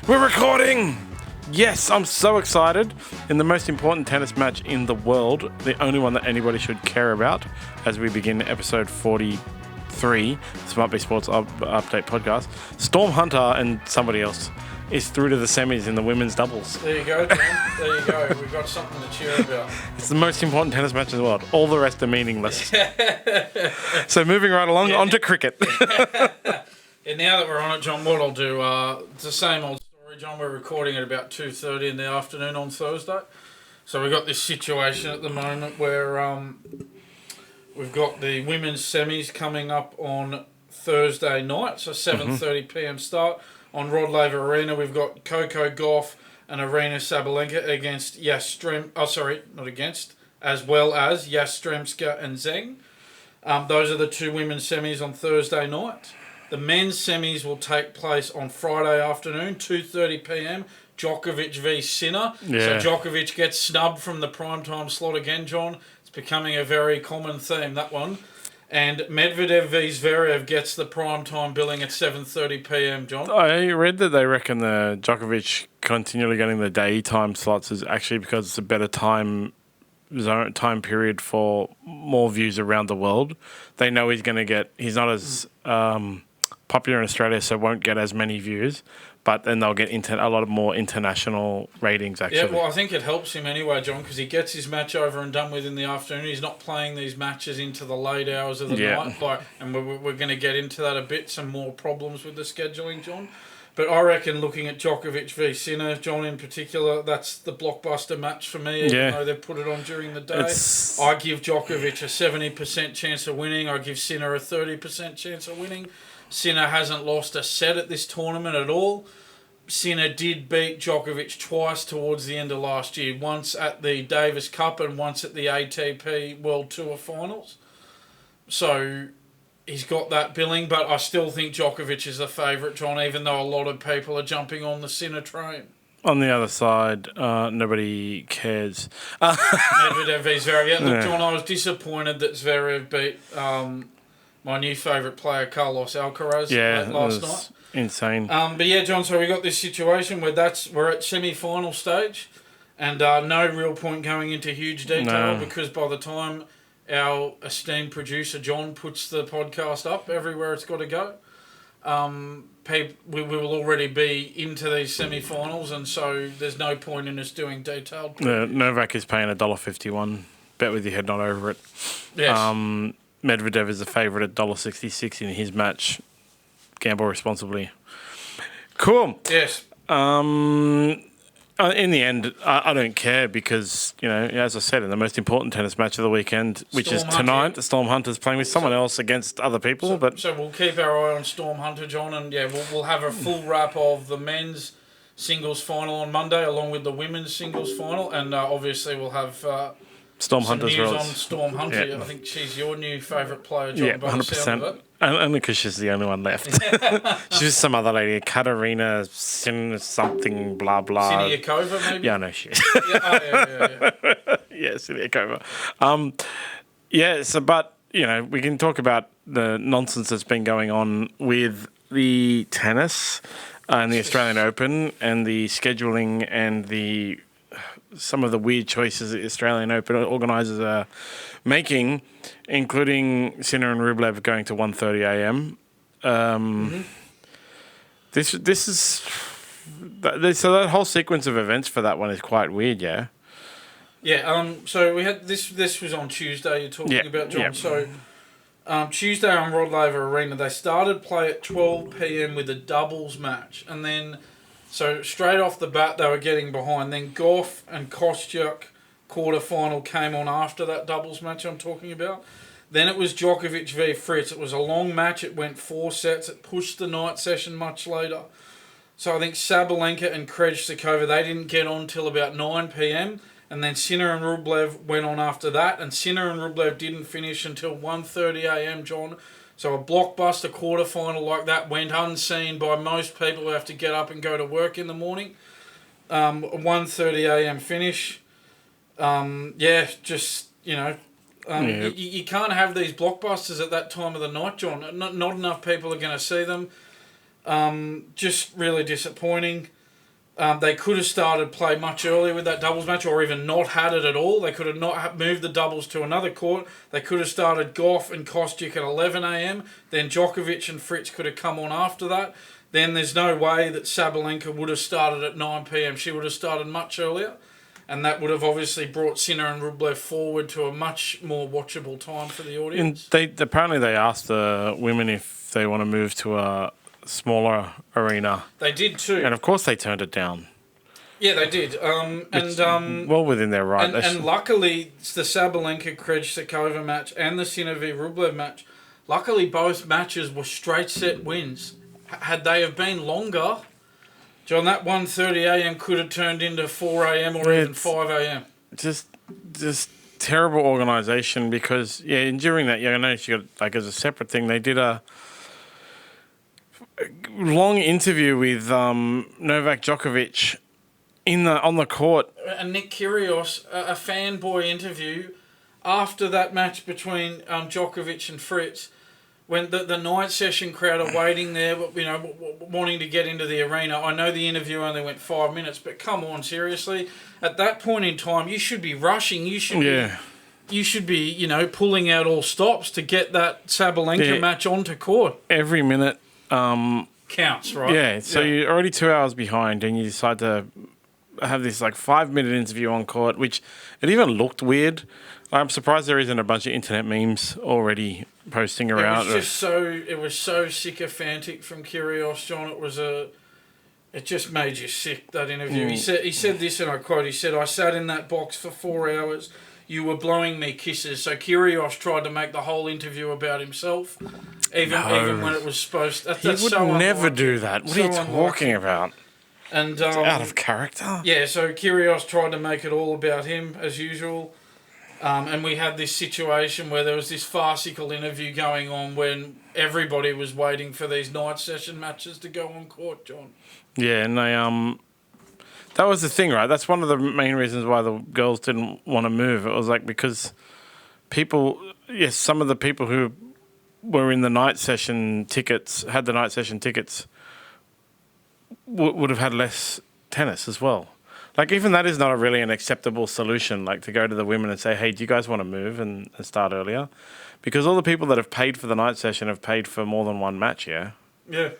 We're recording! Yes, I'm so excited. In the most important tennis match in the world, the only one that anybody should care about, as we begin episode 43, SmartB Sports Update podcast, Storm Hunter and somebody else is through to the semis in the women's doubles. There you go, Dan. There you go. We've got something to cheer about. It's the most important tennis match in the world. All the rest are meaningless. So moving right along, on to cricket. And now that we're on it, John, what I'll do, it's the same old story, John. We're recording at about 2:30 in the afternoon on Thursday. So we've got this situation at the moment where we've got the women's semis coming up on Thursday night, so 7:30 p.m. start. On Rod Laver Arena, we've got Coco Gauff and Arena Sabalenka against as well as Yastremska and Zheng. Those are the two women's semis on Thursday night. The men's semis will take place on Friday afternoon, 2:30 p.m. Djokovic v Sinner. Yeah. So Djokovic gets snubbed from the primetime slot again, John. It's becoming a very common theme, that one. And Medvedev v Zverev gets the primetime billing at 7:30 p.m, John. I read that they reckon the Djokovic continually getting the daytime slots is actually because it's a better time period for more views around the world. They know he's not as popular in Australia, so won't get as many views, but then they'll get a lot of more international ratings, actually. Yeah, well, I think it helps him anyway, John, because he gets his match over and done with in the afternoon. He's not playing these matches into the late hours of the night, and we're going to get into that a bit, some more problems with the scheduling, John. But I reckon looking at Djokovic v Sinner, John in particular, that's the blockbuster match for me, even though they've put it on during the day. I give Djokovic a 70% chance of winning. I give Sinner a 30% chance of winning. Sinner hasn't lost a set at this tournament at all. Sinner did beat Djokovic twice towards the end of last year, once at the Davis Cup and once at the ATP World Tour Finals. So he's got that billing, but I still think Djokovic is the favourite, John, even though a lot of people are jumping on the Sinner train. On the other side, nobody cares. Medvedev v Zverev. Yeah, look, John, I was disappointed that Zverev beat my new favourite player, Carlos Alcaraz, last night. Insane. But yeah, John, so we got this situation where we're at semi-final stage and no real point going into huge detail because by the time our esteemed producer, John, puts the podcast up everywhere it's got to go, we will already be into these semi-finals, and so there's no point in us doing detailed. Novak is paying $1.51. Bet with your head not over it. Yes. Medvedev is a favourite at $1.66 in his match. Gamble responsibly. Cool. Yes. In the end, I don't care because, as I said, in the most important tennis match of the weekend, which is tonight, the Storm Hunter's playing with someone else against other people. So we'll keep our eye on Storm Hunter, John, and we'll have a full wrap of the men's singles final on Monday along with the women's singles final, and obviously we'll have Storm some Hunter's news on Storm Hunter. Yeah. I think she's your new favourite player, John. Yeah, 100%. Only because she's the only one left. She's some other lady, Katarina something, blah, blah. Siniakova, maybe? Yeah, I know she is. Yeah, Siniakova. We can talk about the nonsense that's been going on with the tennis and the Australian Open and the scheduling and some of the weird choices the Australian Open organisers are making, including Sinner and Rublev going to 1:30 a.m. This is so that whole sequence of events for that one is quite weird, yeah. Yeah. So we had this. This was on Tuesday. You're talking about, John. So Tuesday on Rod Laver Arena, they started play at 12 p.m. with a doubles match, and then. So straight off the bat, they were getting behind. Then Gauff and Kostyuk quarterfinal came on after that doubles match I'm talking about. Then it was Djokovic v Fritz. It was a long match. It went 4 sets. It pushed the night session much later. So I think Sabalenka and Krejcikova, they didn't get on till about 9 p.m. And then Sinner and Rublev went on after that. And Sinner and Rublev didn't finish until 1:30 a.m, John. So a blockbuster quarterfinal like that went unseen by most people who have to get up and go to work in the morning. 1:30 a.m. finish. You can't have these blockbusters at that time of the night, John. Not enough people are going to see them. Just really disappointing. They could have started play much earlier with that doubles match, or even not had it at all. They could have not moved the doubles to another court. They could have started Goff and Kostyuk at 11 a.m. Then Djokovic and Fritz could have come on after that. Then there's no way that Sabalenka would have started at 9 p.m. She would have started much earlier. And that would have obviously brought Sinner and Rublev forward to a much more watchable time for the audience. And apparently they asked the women if they want to move to a smaller arena. They did too. And of course they turned it down. Yeah, they did. Well within their right. And luckily, it's the Sabalenka-Krejcikova match and the Sinner v Rublev match. Luckily, both matches were straight set wins. Had they have been longer, John, that 1:30 a.m. could have turned into 4 a.m. or even 5 a.m. Just terrible organisation because, and during that, I noticed you got, like, as a separate thing, they did a long interview with Novak Djokovic on the court. And Nick Curios, a fanboy interview after that match between Djokovic and Fritz, when the night session crowd are waiting there, wanting to get into the arena. I know the interview only went 5 minutes, but come on, seriously. At that point in time, you should be rushing. You should be, pulling out all stops to get that Sabalenka match onto court. Every minute counts, right? Yeah, so you're already 2 hours behind and you decide to have this 5-minute interview on court, which it even looked weird. I'm surprised there isn't a bunch of internet memes already posting around. It was so sycophantic from Curios, John. It just made you sick, that interview. He said this, and I quote, he said, "I sat in that box for 4 hours. You were blowing me kisses." So Curios tried to make the whole interview about himself, even when it was supposed to. He would never do that. What are you talking about? And it's out of character. Yeah, so Curios tried to make it all about him, as usual. And we had this situation where there was this farcical interview going on when everybody was waiting for these night session matches to go on court, John. Yeah, and they that was the thing, right? That's one of the main reasons why the girls didn't want to move. It was because some of the people who were in the night session tickets, had the night session tickets, would have had less tennis as well. Even that is not really an acceptable solution, to go to the women and say, hey, do you guys want to move and start earlier? Because all the people that have paid for the night session have paid for more than one match, yeah? Yeah.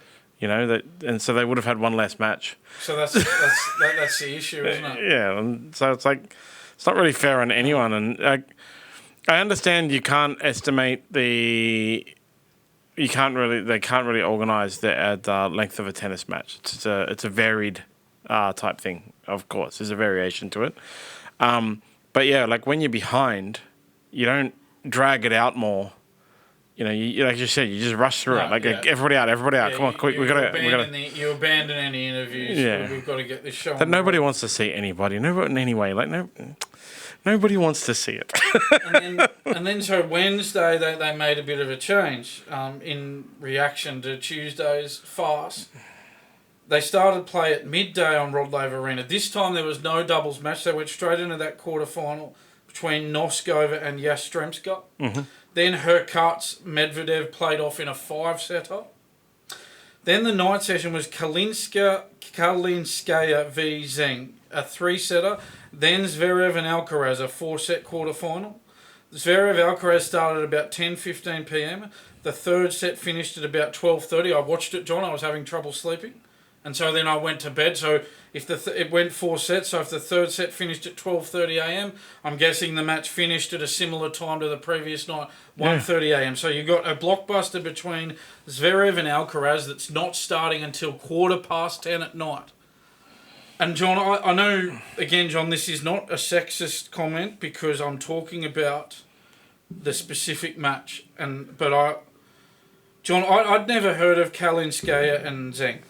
And so they would have had one less match. So that's the issue, isn't it? Yeah, and so it's not really fair on anyone. And I understand you can't estimate they can't really organise the length of a tennis match. It's a varied type thing, of course. There's a variation to it. But yeah, when you're behind, you don't drag it out more. You like you said, you just rush through it. Everybody out. Yeah, Come on, quick. You abandon any interviews. Yeah. We've got to get this show. That nobody wants to see anybody. Nobody in any way. Nobody wants to see it. and then so Wednesday they made a bit of a change in reaction to Tuesday's farce. They started play at midday on Rod Laver Arena. This time there was no doubles match. They went straight into that quarterfinal between Noskova and Yastremska. Mm-hmm. Then Hurkacz Medvedev played off in a 5-setter. Then the night session was Kalinskaya v Zheng, a 3-setter. Then Zverev and Alcaraz, a 4-set quarterfinal. Zverev-Alcaraz started at about 10:15 p.m. The third set finished at about 12:30. I watched it, John. I was having trouble sleeping. And so then I went to bed. So if it went 4 sets, so if the third set finished at 12:30 a.m., I'm guessing the match finished at a similar time to the previous night, 1:30 a.m. So you got a blockbuster between Zverev and Alcaraz that's not starting until 10:15 at night. And John, I know, again, John, this is not a sexist comment because I'm talking about the specific match. But I'd never heard of Kalinskaya and Zheng.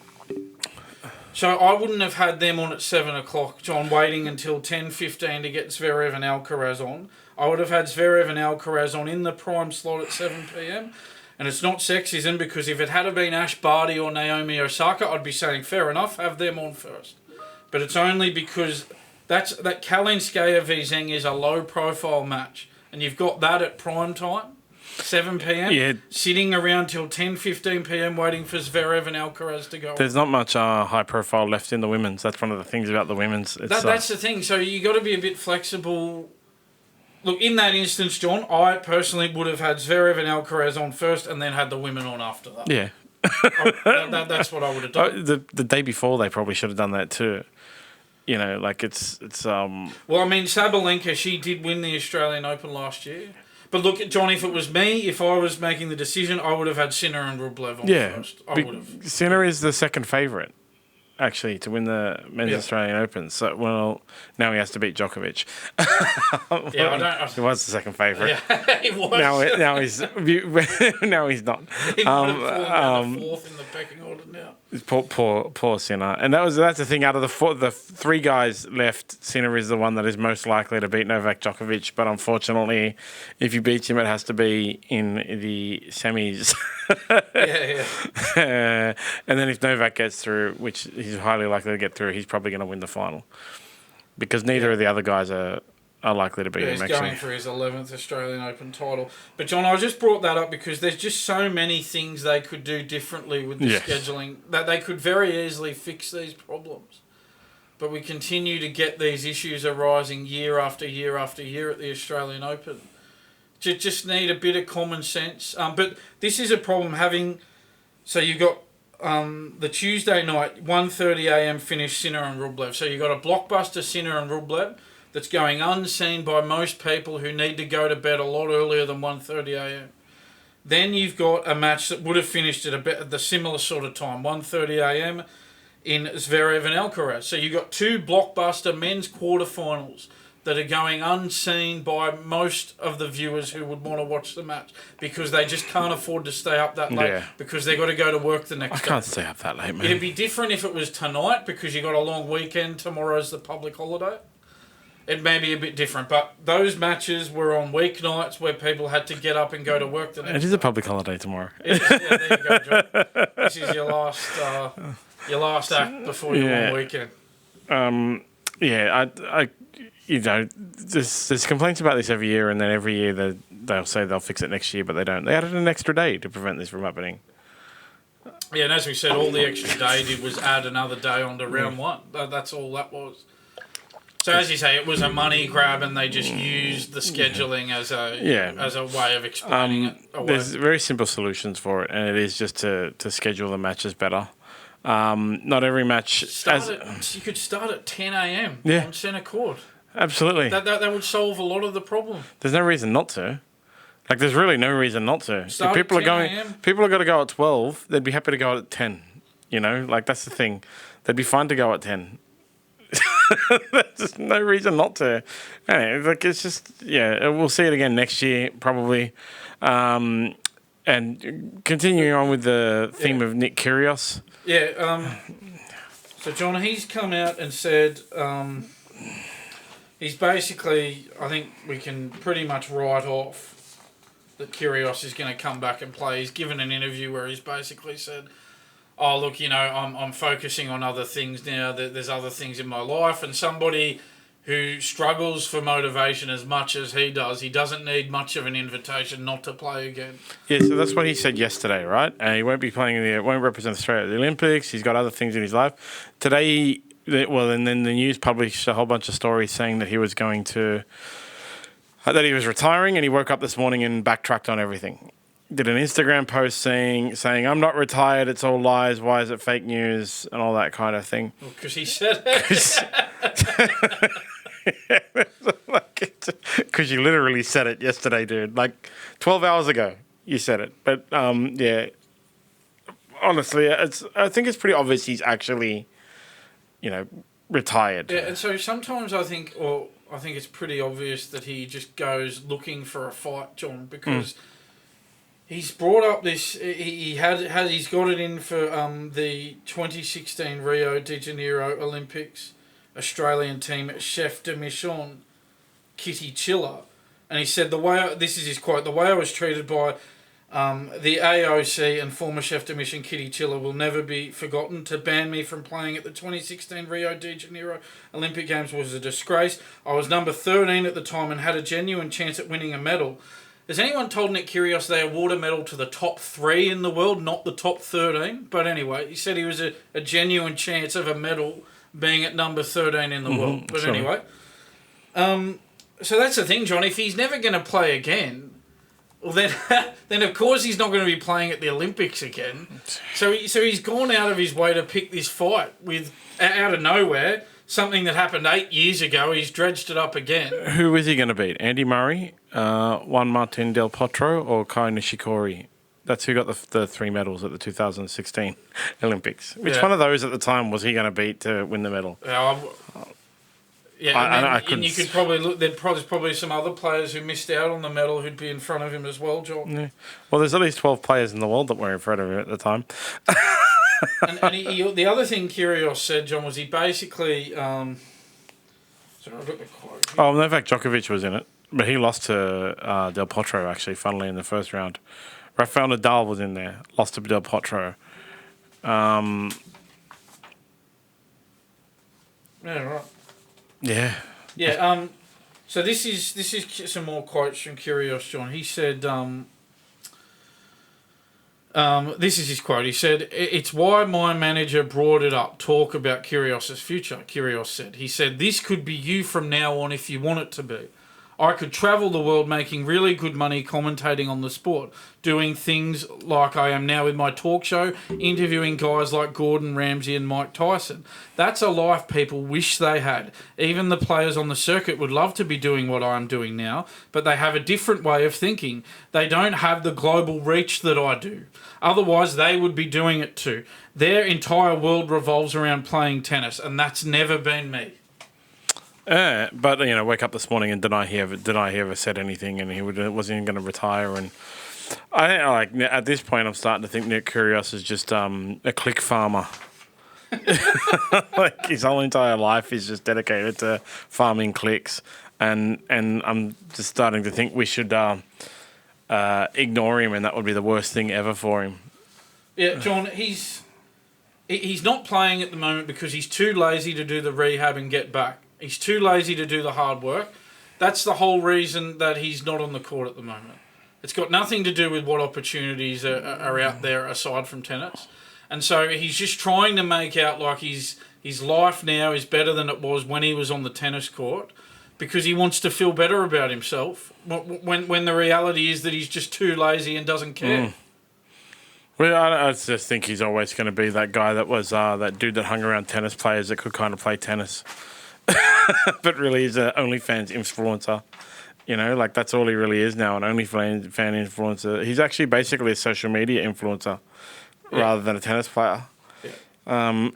So I wouldn't have had them on at 7 o'clock, John, waiting until 10:15 to get Zverev and Alcaraz on. I would have had Zverev and Alcaraz on in the prime slot at 7 p.m. And it's not sexism because if it had been Ash Barty or Naomi Osaka, I'd be saying, fair enough, have them on first. But it's only because that Kalinskaya v Zheng is a low-profile match. And you've got that at prime time. 7 p.m. Yeah. Sitting around till 10:15 p.m. waiting for Zverev and Alcaraz to go. There's not much high profile left in the women's. That's one of the things about the women's. That's the thing. So you got to be a bit flexible. Look, in that instance, John, I personally would have had Zverev and Alcaraz on first and then had the women on after that. Yeah. That's what I would have done. The day before, they probably should have done that too. You know, like it's. Well, I mean, Sabalenka, she did win the Australian Open last year. But look, John, if it was me, if I was making the decision, I would have had Sinner and Rublev on first. I would have. Sinner is the second favourite, actually, to win the Men's Australian Open. So, well, now he has to beat Djokovic. He was the second favourite. Yeah, he was. Now he's not. He might have fallen fourth in the pecking order now. Poor Sinner. And that's the thing. Out of the three guys left, Sinner is the one that is most likely to beat Novak Djokovic. But unfortunately, if he beats him, it has to be in the semis. And then if Novak gets through, which he's highly likely to get through, he's probably going to win the final. Because neither of the other guys are likely to beat him, actually. He's going for his 11th Australian Open title. But, John, I just brought that up because there's just so many things they could do differently with the scheduling that they could very easily fix these problems. But we continue to get these issues arising year after year after year at the Australian Open. Just need a bit of common sense. But this is a problem having... So you've got the Tuesday night, 1:30am finish, Sinner and Rublev. So you've got a blockbuster Sinner and Rublev that's going unseen by most people who need to go to bed a lot earlier than 1:30am. Then you've got a match that would have finished at the similar sort of time, 1:30am, in Zverev and Alcaraz. So you've got two blockbuster men's quarterfinals that are going unseen by most of the viewers who would want to watch the match because they just can't afford to stay up that late because they've got to go to work the next day. I can't stay up that late, man. It'd be different if it was tonight because you got a long weekend. Tomorrow's the public holiday. It may be a bit different, but those matches were on weeknights where people had to get up and go to work the next day. It is a public holiday tomorroh. There you go, John. This is your last act before your long weekend. There's complaints about this every year, and then every year they'll say they'll fix it next year, but they don't. They added an extra day to prevent this from happening. Yeah, and as we said, all the extra day did was add another day onto round one. That's all that was. So as you say, it was a money grab, and they just used the scheduling as a way of explaining it away. There's very simple solutions for it, and it is just to schedule the matches better. Not every match. You could start at 10 a.m. on centre court. Absolutely. That would solve a lot of the problem. There's no reason not to. Like, there's really no reason not to. If people are going to go at 12, they'd be happy to go at 10. You know, like, that's the thing. They'd be fine to go at 10. There's no reason not to. Anyway, like, it's just, we'll see it again next year, probably. And continuing on with the theme of Nick Curios. So, John, he's come out and said he's basically, I think we can pretty much write off that Curios is going to come back and play. He's given an interview where he's basically said, oh, look, I'm focusing on other things now. There's other things in my life. And somebody who struggles for motivation as much as he doesn't need much of an invitation not to play again. Yeah, so that's what he said yesterday, right? And he won't be playing won't represent Australia at the Olympics. He's got other things in his life. Today, and then the news published a whole bunch of stories saying that he was that he was retiring, and he woke up this morning and backtracked on everything. Did an Instagram post saying, I'm not retired, it's all lies, why is it fake news, and all that kind of thing. Because he said it. Because you literally said it yesterday, dude. Like 12 hours ago, you said it. But, honestly, I think it's pretty obvious he's actually, retired. Yeah, and so sometimes I think it's pretty obvious that he just goes looking for a fight, John, because... He's brought up this. He's got it in for the 2016 Rio de Janeiro Olympics Australian team chef de mission, Kitty Chiller, and he said this is his quote: "The way I was treated by the AOC and former chef de mission Kitty Chiller will never be forgotten. To ban me from playing at the 2016 Rio de Janeiro Olympic Games was a disgrace. I was number 13 at the time and had a genuine chance at winning a medal." Has anyone told Nick Curios they award a medal to the top 3 in the world, not the top 13? But anyway, he said he was a genuine chance of a medal being at number 13 in the world. But anyway, so that's the thing, John. If he's never going to play again, well, then of course he's not going to be playing at the Olympics again. So he's gone out of his way to pick this fight with out of nowhere. Something that happened 8 years ago, he's dredged it up again. Who is he going to beat? Andy Murray, Juan Martin Del Potro, or Kai Nishikori? That's who got the 3 medals at the 2016 Olympics. Which one of those at the time was he going to beat to win the medal? And you could probably look. There's probably some other players who missed out on the medal who'd be in front of him as well, John. Yeah. Well, there's at least 12 players in the world that were in front of him at the time. and the other thing Curios said, John, was he basically... sorry, I've got the quote. Oh, Novak Djokovic was in it, but he lost to Del Potro, actually, funnily, in the first round. Rafael Nadal was in there, lost to Del Potro. Yeah, right. Yeah. Yeah, so this is some more quotes from Curios, John. He said... this is his quote. He said, "It's why my manager brought it up. Talk about Kyrgios' future." Kyrgios said. He said, "This could be you from now on if you want it to be. I could travel the world making really good money commentating on the sport, doing things like I am now with my talk show, interviewing guys like Gordon Ramsay and Mike Tyson. That's a life people wish they had. Even the players on the circuit would love to be doing what I'm doing now, but they have a different way of thinking. They don't have the global reach that I do. Otherwise, they would be doing it too. Their entire world revolves around playing tennis, and that's never been me." But wake up this morning and deny he ever said anything, and he wasn't even going to retire. And I think, at this point, I'm starting to think Nick Kyrgios is just a click farmer. His whole entire life is just dedicated to farming clicks, and I'm just starting to think we should ignore him, and that would be the worst thing ever for him. Yeah, John, he's not playing at the moment because he's too lazy to do the rehab and get back. He's too lazy to do the hard work. That's the whole reason that he's not on the court at the moment. It's got nothing to do with what opportunities are out there aside from tennis. And so he's just trying to make out like his life now is better than it was when he was on the tennis court because he wants to feel better about himself when the reality is that he's just too lazy and doesn't care. Well, I just think he's always going to be that guy that was that dude that hung around tennis players that could kind of play tennis. But really he's an OnlyFans influencer. That's all he really is now, an OnlyFans fan influencer. He's actually basically a social media influencer rather than a tennis player. Yeah.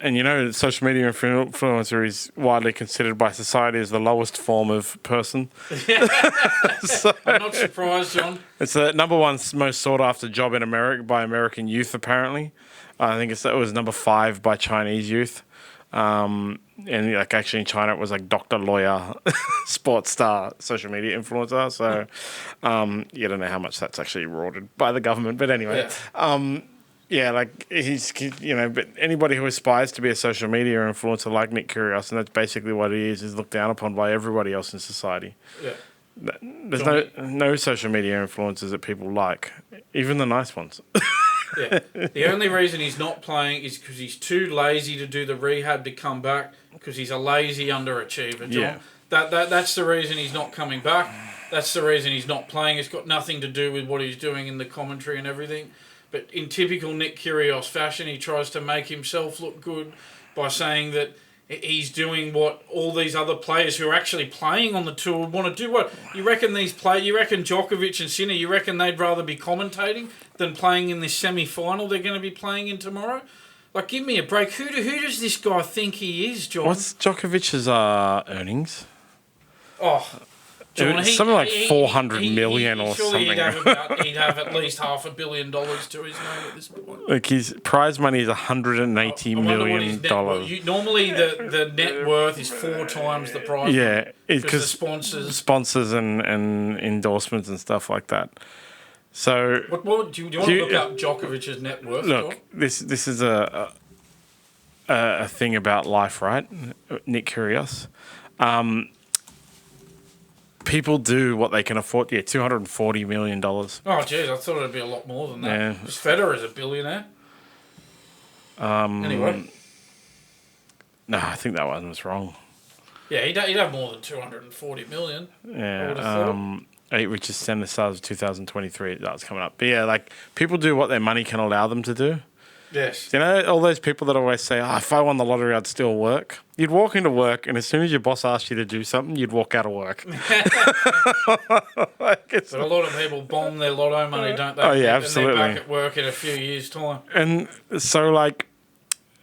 And social media influencer is widely considered by society as the lowest form of person. So, I'm not surprised, John. It's the number one most sought after job in America by American youth, apparently. I think it was number 5 by Chinese youth. And actually in China it was doctor, lawyer, sports star, social media influencer. So you don't know how much that's actually rewarded by the government. But anyway, he's but anybody who aspires to be a social media influencer like Nick Kyrgios, and that's basically what he is looked down upon by everybody else in society. Yeah. There's no social media influencers that people like, even the nice ones. Yeah. The only reason he's not playing is because he's too lazy to do the rehab to come back, because he's a lazy underachiever, John. Yeah. That's the reason he's not coming back. That's the reason he's not playing. It's got nothing to do with what he's doing in the commentary and everything. But in typical Nick Kyrgios fashion, he tries to make himself look good by saying that he's doing what all these other players who are actually playing on the tour would want to do. What you reckon you reckon Djokovic and Sinner, you reckon they'd rather be commentating than playing in this semi-final they're going to be playing in tomorrow? Give me a break. Who does this guy think he is, John? What's Djokovic's earnings? Oh, John, something like 400 million or something. He'd have at least $500 million to his name at this point. His prize money is $180 million. Normally, the net worth is 4 times the prize. Yeah, because sponsors and endorsements and stuff like that. So, do you want to look up Djokovic's net worth? Look, John? this is a thing about life, right? Nick Kyrgios. people do what they can afford. Yeah, $240 million. Oh, jeez, I thought it'd be a lot more than that. Yeah. Because Federer's a billionaire. Anyway. No, I think that one was wrong. Yeah, he'd have more than 240 million. Yeah. 8 richest tennis stars of 2023. That's coming up. But yeah, like, people do what their money can allow them to do. Yes. You know, all those people that always say, if I won the lottery, I'd still work. You'd walk into work, and as soon as your boss asked you to do something, you'd walk out of work. So a lot of people bomb their lotto money, don't they? Oh, yeah, absolutely. And they're back at work in a few years' time. And so, like,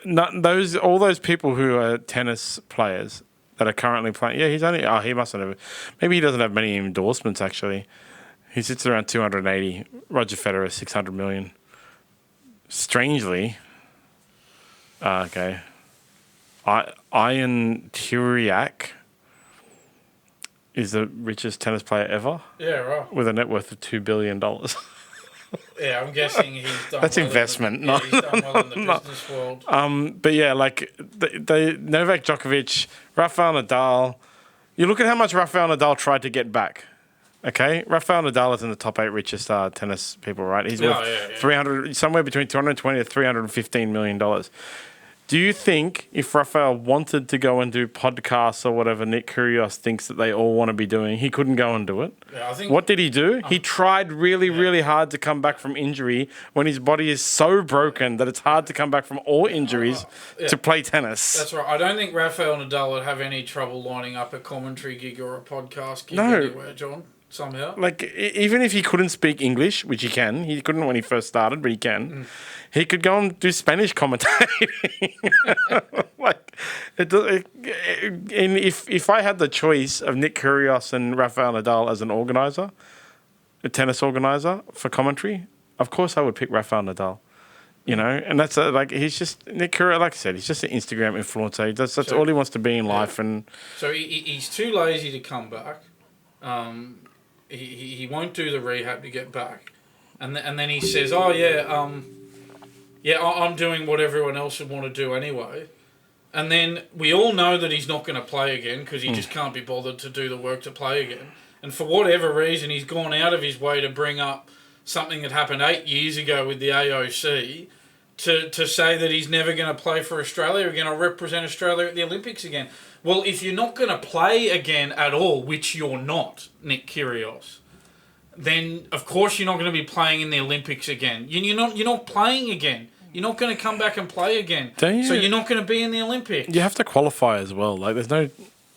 all those people who are tennis players that are currently playing, he mustn't have, maybe he doesn't have many endorsements, actually. He sits around 280. Roger Federer, 600 million. Strangely, Ian Turiak is the richest tennis player ever. Yeah, right. With a net worth of $2 billion. Yeah, I'm guessing he's done. That's investment. He's done well in the business world. But yeah, like Novak Djokovic, Rafael Nadal. You look at how much Rafael Nadal tried to get back. Okay, Rafael Nadal is in the top 8 richest tennis people, right? He's worth 300, somewhere between 220 to $315 million. Do you think if Rafael wanted to go and do podcasts or whatever Nick Curios thinks that they all want to be doing, he couldn't go and do it? Yeah, I think. What did he do? He tried really hard to come back from injury when his body is so broken that it's hard to come back from all injuries to play tennis. That's right. I don't think Rafael Nadal would have any trouble lining up a commentary gig or a podcast gig anywhere, John. Somehow. Like, even if he couldn't speak English, which he can, he couldn't when he first started, but he can, he could go and do Spanish commentating. Like, if I had the choice of Nick Kyrgios and Rafael Nadal as an organizer, a tennis organizer for commentary, of course I would pick Rafael Nadal. You know, and that's he's just Nick Kyrgios. Like I said, he's just an Instagram influencer. That's all he wants to be in life. And so he's too lazy to come back. He won't do the rehab to get back, and then he says, I'm doing what everyone else would want to do anyway, and then we all know that he's not going to play again because he just can't be bothered to do the work to play again, and for whatever reason he's gone out of his way to bring up something that happened 8 years ago with the AOC to say that he's never going to play for Australia again or represent Australia at the Olympics again. Well, if you're not going to play again at all, which you're not, Nick Kyrgios, then of course you're not going to be playing in the Olympics again. You're not playing again. You're not going to come back and play again. So you're not going to be in the Olympics. You have to qualify as well. Like, there's no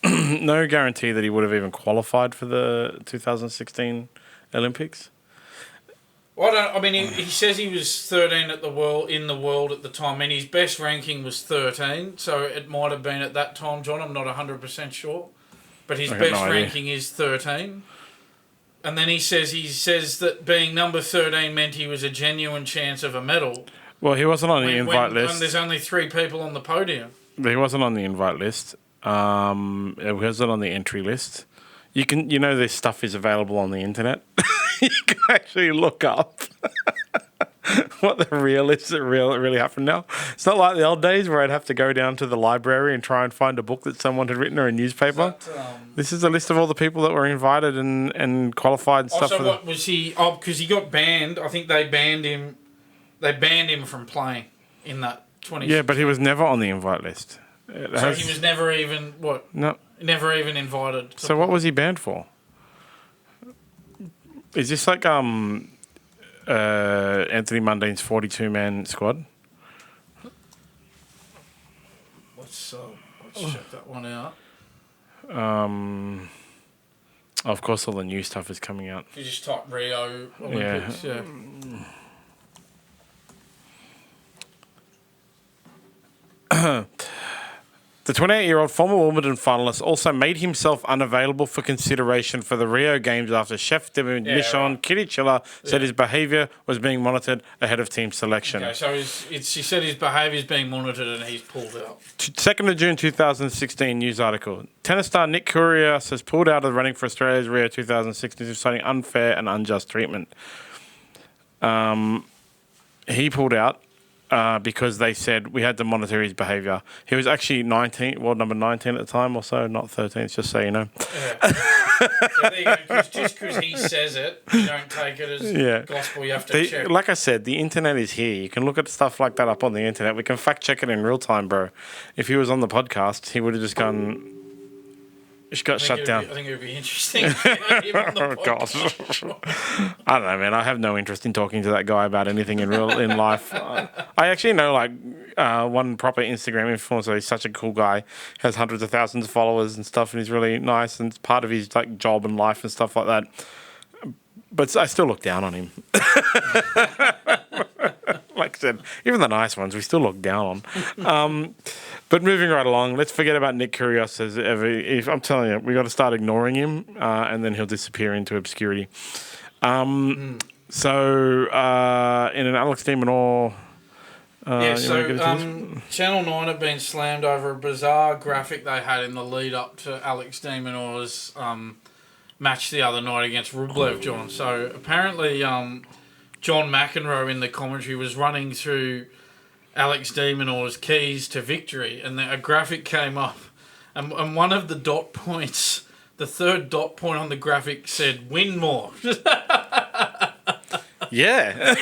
no guarantee that he would have even qualified for the 2016 Olympics. Well, he says he was 13 in the world at the time, and his best ranking was 13, so it might have been at that time, John. I'm not 100% sure, but his best ranking is 13. And then he says that being number 13 meant he was a genuine chance of a medal. Well, he wasn't on the invite list. When there's only 3 people on the podium. But he wasn't on the invite list. He wasn't on the entry list. This stuff is available on the internet. You can actually look up what the real is that really happened now. It's not like the old days where I'd have to go down to the library and try and find a book that someone had written or a newspaper. This is a list of all the people that were invited and qualified and stuff. So what was he? Oh, because he got banned. I think they banned him. They banned him from playing in that 20. Yeah, but he was never on the invite list. He was never even No. Never even invited. So what was he banned for? Is this like Anthony Mundine's 42-man squad? Let's check that one out. Of course, all the new stuff is coming out. You just type Rio Olympics, yeah. The 28-year-old former Wimbledon finalist also made himself unavailable for consideration for the Rio Games after chef de mission Kitty Chiller said his behaviour was being monitored ahead of team selection. Okay, so she said his behaviour is being monitored and he's pulled out. 2nd of June 2016 news article. Tennis star Nick Kyrgios has pulled out of the running for Australia's Rio 2016, citing unfair and unjust treatment. He pulled out. because they said we had to monitor his behaviour. He was actually world number 19 at the time or so, not 13th, just so you know. Just because he says it, you don't take it as gospel. You have to check. Like I said, the internet is here. You can look at stuff like that up on the internet. We can fact check it in real time, bro. If he was on the podcast, he would have just gone... Just got shut down. I think it would be interesting. Oh, gosh. I don't know, man. I have no interest in talking to that guy about anything in life. I actually know, one proper Instagram influencer. He's such a cool guy. Has hundreds of thousands of followers and stuff, and he's really nice, and it's part of his job and life and stuff like that. But I still look down on him. Like I said, even the nice ones, we still look down on. But moving right along, let's forget about Nick Curios. If I'm telling you, we got to start ignoring him, and then he'll disappear into obscurity. So, in an Alex de Minaur... Channel 9 have been slammed over a bizarre graphic they had in the lead up to Alex de Minaur's match the other night against Rublev, John. So, apparently, John McEnroe in the commentary was running through Alex de Minaur's keys to victory, and a graphic came up, and one of the dot points, the third dot point on the graphic said, "Win more." Yeah.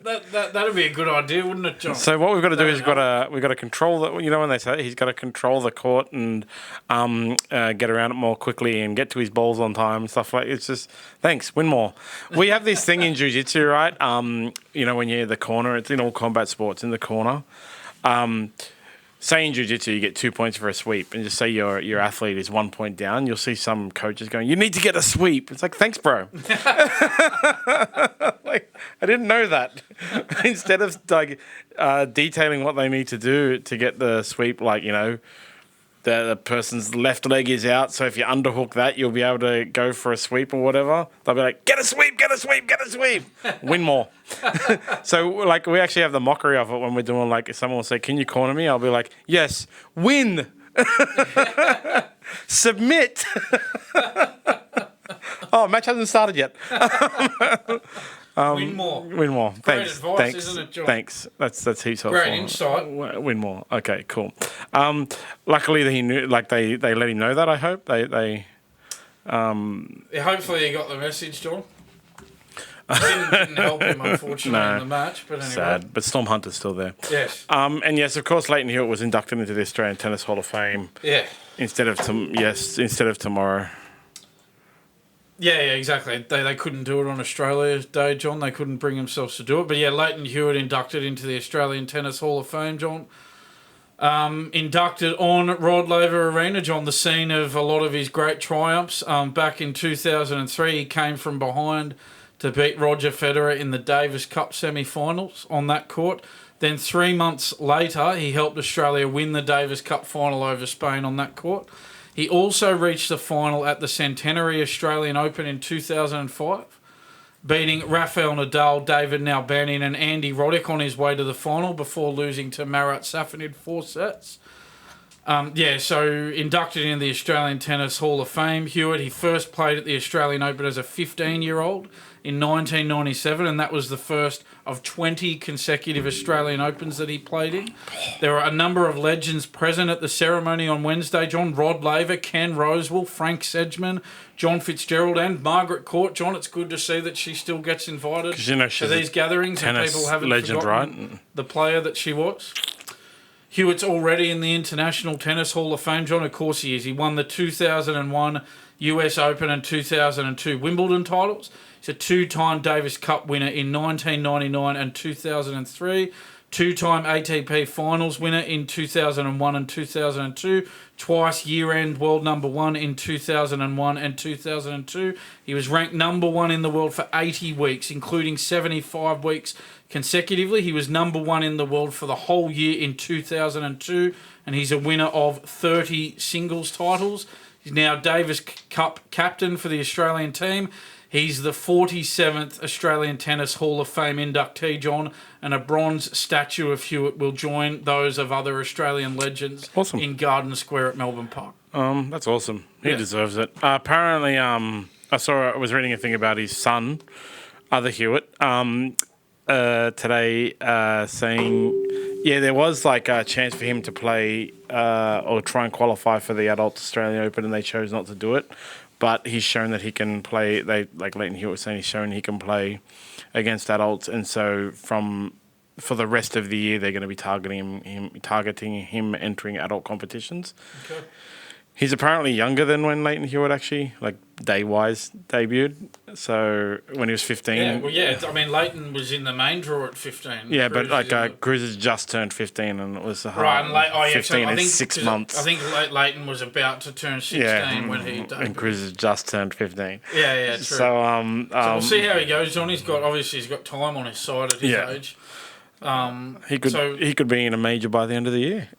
That'd be a good idea, wouldn't it, John? So what we've got to do is we've got to control the, when they say he's got to control the court and get around it more quickly and get to his balls on time and stuff like. It's just thanks, win more. We have this thing in jiu-jitsu, right? When you're in the corner, it's in all combat sports in the corner. Say in jiu-jitsu you get 2 points for a sweep, and just say your athlete is 1 point down, you'll see some coaches going, "You need to get a sweep." It's like, thanks, bro. I didn't know that. Instead of detailing what they need to do to get the sweep, the person's left leg is out, so if you underhook that, you'll be able to go for a sweep or whatever. They'll be like, get a sweep, get a sweep, get a sweep. Win more. So, we actually have the mockery of it when we're doing, if someone will say, "Can you corner me?" I'll be like, "Yes, win." Submit. Oh, match hasn't started yet. Win more. Win more. Great Thanks. advice, isn't it, John? Thanks. That's heaps helpful. Great insight. Win more. Okay, cool. Luckily, he knew. They let him know that. I hope they. Hopefully, he got the message, John. Didn't help him, unfortunately, in the match. But anyway. Sad. But Storm Hunter's still there. Yes. And yes, of course, Leighton Hewitt was inducted into the Australian Tennis Hall of Fame. Yeah. Instead of tomorrow. Yeah, exactly. They couldn't do it on Australia Day, John. They couldn't bring themselves to do it. But yeah, Leighton Hewitt inducted into the Australian Tennis Hall of Fame, John. Inducted on Rod Laver Arena, John, the scene of a lot of his great triumphs. Back in 2003, he came from behind to beat Roger Federer in the Davis Cup semi-finals on that court. Then 3 months later, he helped Australia win the Davis Cup final over Spain on that court. He also reached the final at the Centenary Australian Open in 2005, beating Rafael Nadal, David Nalbandian and Andy Roddick on his way to the final before losing to Marat Safin in 4 sets. So inducted into the Australian Tennis Hall of Fame. Hewitt, he first played at the Australian Open as a 15-year-old in 1997, and that was the first of 20 consecutive Australian Opens that he played in. There were a number of legends present at the ceremony on Wednesday, John. Rod Laver, Ken Rosewell, Frank Sedgman, John Fitzgerald and Margaret Court. John, it's good to see that she still gets invited to these gatherings and people haven't forgotten the player that she was. Hewitt's already in the International Tennis Hall of Fame, John. Of course he is. He won the 2001 US Open and 2002 Wimbledon titles. He's a 2-time Davis Cup winner in 1999 and 2003. 2-time ATP Finals winner in 2001 and 2002. Twice year-end world number 1 in 2001 and 2002. He was ranked number 1 in the world for 80 weeks, including 75 weeks consecutively. He was number 1 in the world for the whole year in 2002, and he's a winner of 30 singles titles. He's now Davis Cup captain for the Australian team. He's the 47th Australian Tennis Hall of Fame inductee, John, and a bronze statue of Hewitt will join those of other Australian legends in Garden Square at Melbourne Park. That's awesome. He deserves it. Apparently, I was reading a thing about his son, other Hewitt. today saying, there was like a chance for him to play or try and qualify for the Adult Australian Open, and they chose not to do it. But he's shown that he can play. Like Leighton Hewitt was saying, he's shown he can play against adults, and so for the rest of the year, they're going to be targeting him entering adult competitions. Okay. He's apparently younger than when Leighton Hewitt actually, like day-wise, debuted. So when he was 15. Yeah, I mean, Leighton was in the main draw at 15. Yeah, but like Cruz has just turned 15 and it was right, and 15 in 6 months. I think Leighton was about to turn 16 when he debuted. And Cruz has just turned 15. Yeah, true. So, so we'll see how he goes, John. He's got time on his side at his age. He could be in a major by the end of the year.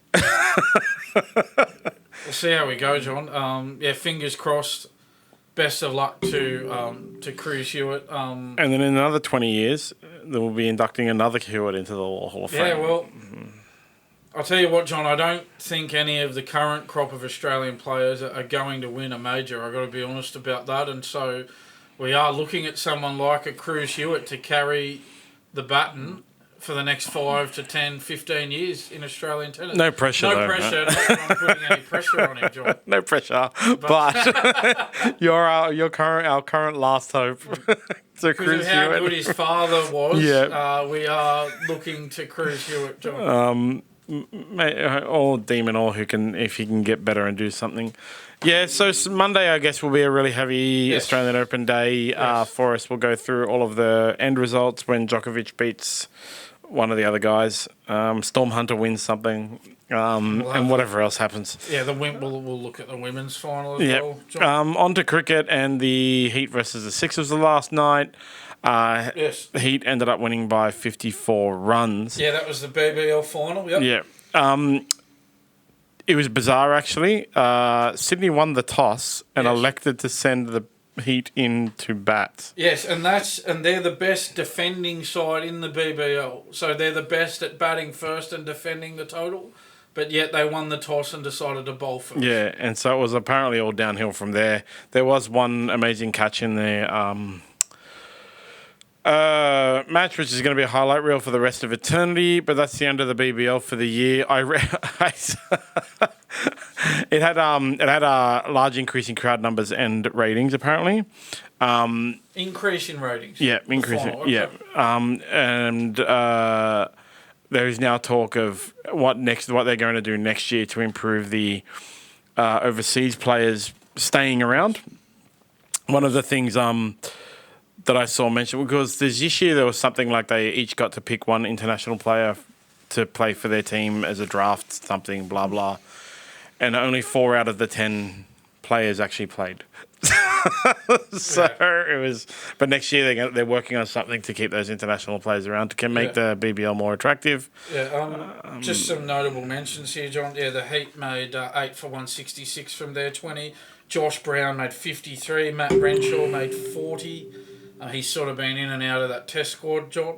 We'll see how we go, John. Fingers crossed. Best of luck to Cruz Hewitt. And then in another 20 years, they will be inducting another Hewitt into the Hall of Fame. Yeah, well, I'll tell you what, John. I don't think any of the current crop of Australian players are going to win a major. I've got to be honest about that. And so we are looking at someone like a Cruz Hewitt to carry the baton for the next 5 to 10, 15 years in Australian tennis. No pressure, No pressure. Not putting any pressure on him, John. No pressure. But you're our current last hope. So Because of how good his father was, we are looking to Cruz Hewitt, John. Or Demon, or if he can get better and do something. Yeah, so Monday, I guess, will be a really heavy Australian Open day for us. We'll go through all of the end results when Djokovic beats one of the other guys. Storm Hunter wins something, and whatever else happens. Yeah, we'll look at the women's final as well. John. On to cricket and the Heat versus the Sixers the last night. Yes. The Heat ended up winning by 54 runs. Yeah, that was the BBL final. Yep. Yeah. It was bizarre, actually. Sydney won the toss and elected to send the Heat in to bat. Yes, and they're the best defending side in the BBL. So they're the best at batting first and defending the total, but yet they won the toss and decided to bowl first. Yeah, and so it was apparently all downhill from there. There was one amazing catch in there. Match, which is going to be a highlight reel for the rest of eternity, but that's the end of the BBL for the year. It had a large increase in crowd numbers and ratings, apparently. Increase in ratings. Yeah, increasing. Yeah, and there is now talk of what they're going to do next year to improve the overseas players staying around. One of the things that I saw mentioned, because this year there was something like they each got to pick one international player to play for their team as a draft, something, blah, blah. And only 4 out of the 10 players actually played. It was... But next year they're working on something to keep those international players around to make the BBL more attractive. Yeah, just some notable mentions here, John. Yeah, the Heat made 8 for 166 from their 20. Josh Brown made 53. Matt Renshaw made 40. He's sort of been in and out of that test squad, John.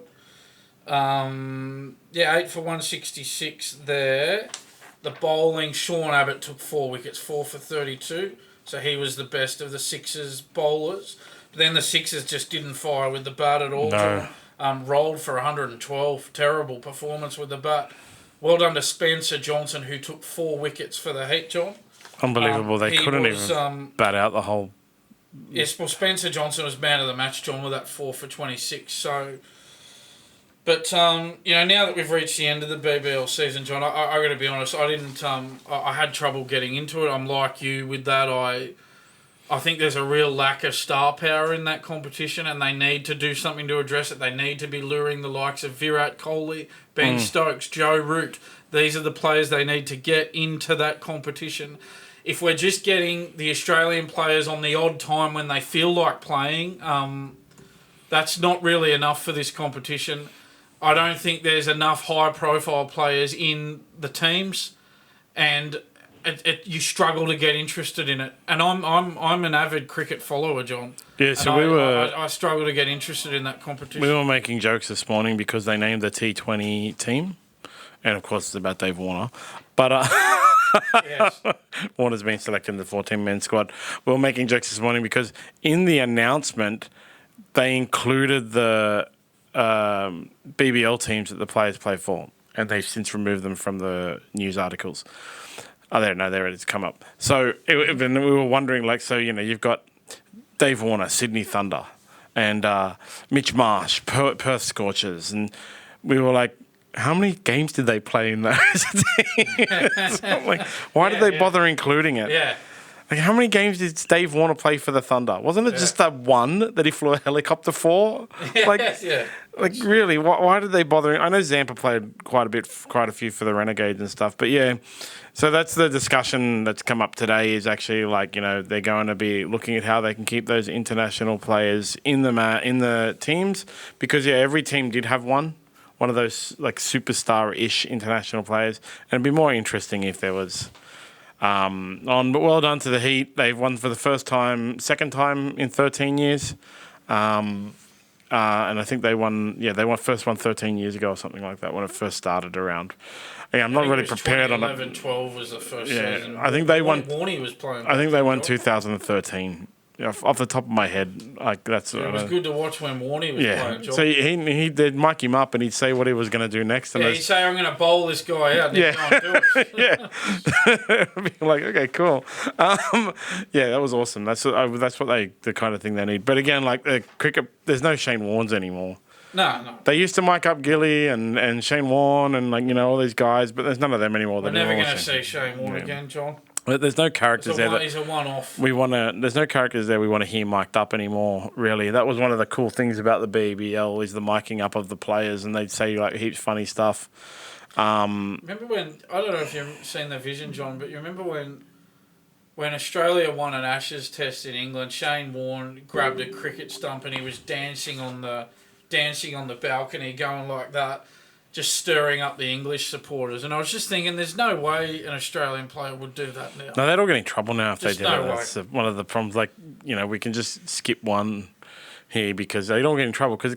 8 for 166 there. The bowling, Sean Abbott took 4 wickets, 4 for 32. So he was the best of the Sixers bowlers. But then the Sixers just didn't fire with the bat at all. No. Rolled for 112. Terrible performance with the bat. Well done to Spencer Johnson, who took 4 wickets for the Heat, John. Unbelievable. They couldn't even bat out the whole... Yes, well, Spencer Johnson was man of the match, John, with that 4 for 26. So... But, now that we've reached the end of the BBL season, John, I got to be honest, I had trouble getting into it. I'm like you with that. I think there's a real lack of star power in that competition, and they need to do something to address it. They need to be luring the likes of Virat Kohli, Ben Stokes, Joe Root. These are the players they need to get into that competition. If we're just getting the Australian players on the odd time when they feel like playing, that's not really enough for this competition. I don't think there's enough high-profile players in the teams, and you struggle to get interested in it. And I'm an avid cricket follower, John. Yeah, so I struggle to get interested in that competition. We were making jokes this morning because they named the T20 team, and of course it's about Dave Warner, but yes. Warner's been selected in the 14-man squad. We were making jokes this morning because in the announcement they included the BBL teams that the players play for, and they've since removed them from the news articles. Oh, there it is, come up. So and we were wondering, like, so, you've got Dave Warner, Sydney Thunder, and Mitch Marsh, Perth Scorchers, and we were like, how many games did they play in those teams? Like, why did they bother including it? Yeah. Like, how many games did Dave Warner play for the Thunder? Wasn't it just that one that he flew a helicopter for? Like, like really, why did they bother? I know Zampa played quite a few for the Renegades and stuff, but yeah. So that's the discussion that's come up today. Is actually like, they're going to be looking at how they can keep those international players in the teams, because every team did have one of those like superstar-ish international players, and it'd be more interesting if there was. But well done to the Heat. They've won for the second time in 13 years. And I think they won first one 13 years ago or something like that when it first started around. Yeah, I'm not really prepared on it. 2011-12 was the first season. I think they won. Warney was playing. I think they won 2013. Off the top of my head, like that's. It was good to watch when Warney was playing. John. So he did mic him up, and he'd say what he was going to do next. And he'd say, "I'm going to bowl this guy out." And he'd go and do it. Be like, okay, cool. That was awesome. That's what the kind of thing they need. But again, like the cricket, there's no Shane Warnes anymore. No. They used to mic up Gilly and Shane Warne and all these guys, but there's none of them anymore. We're never going to see Shane Warne again, John. But there's no characters there. He's a one-off. There's no characters there we want to hear mic'd up anymore, really. That was one of the cool things about the BBL is the miking up of the players, and they'd say like heaps funny stuff. Remember when, I don't know if you've seen the vision, John, but you remember when Australia won an Ashes test in England, Shane Warne grabbed a cricket stump and he was dancing on the balcony, going like that, just stirring up the English supporters. And I was just thinking, there's no way an Australian player would do that now. No, they'd all get in trouble now if they did that. That's one of the problems. Like, we can just skip one here because they don't get in trouble. Because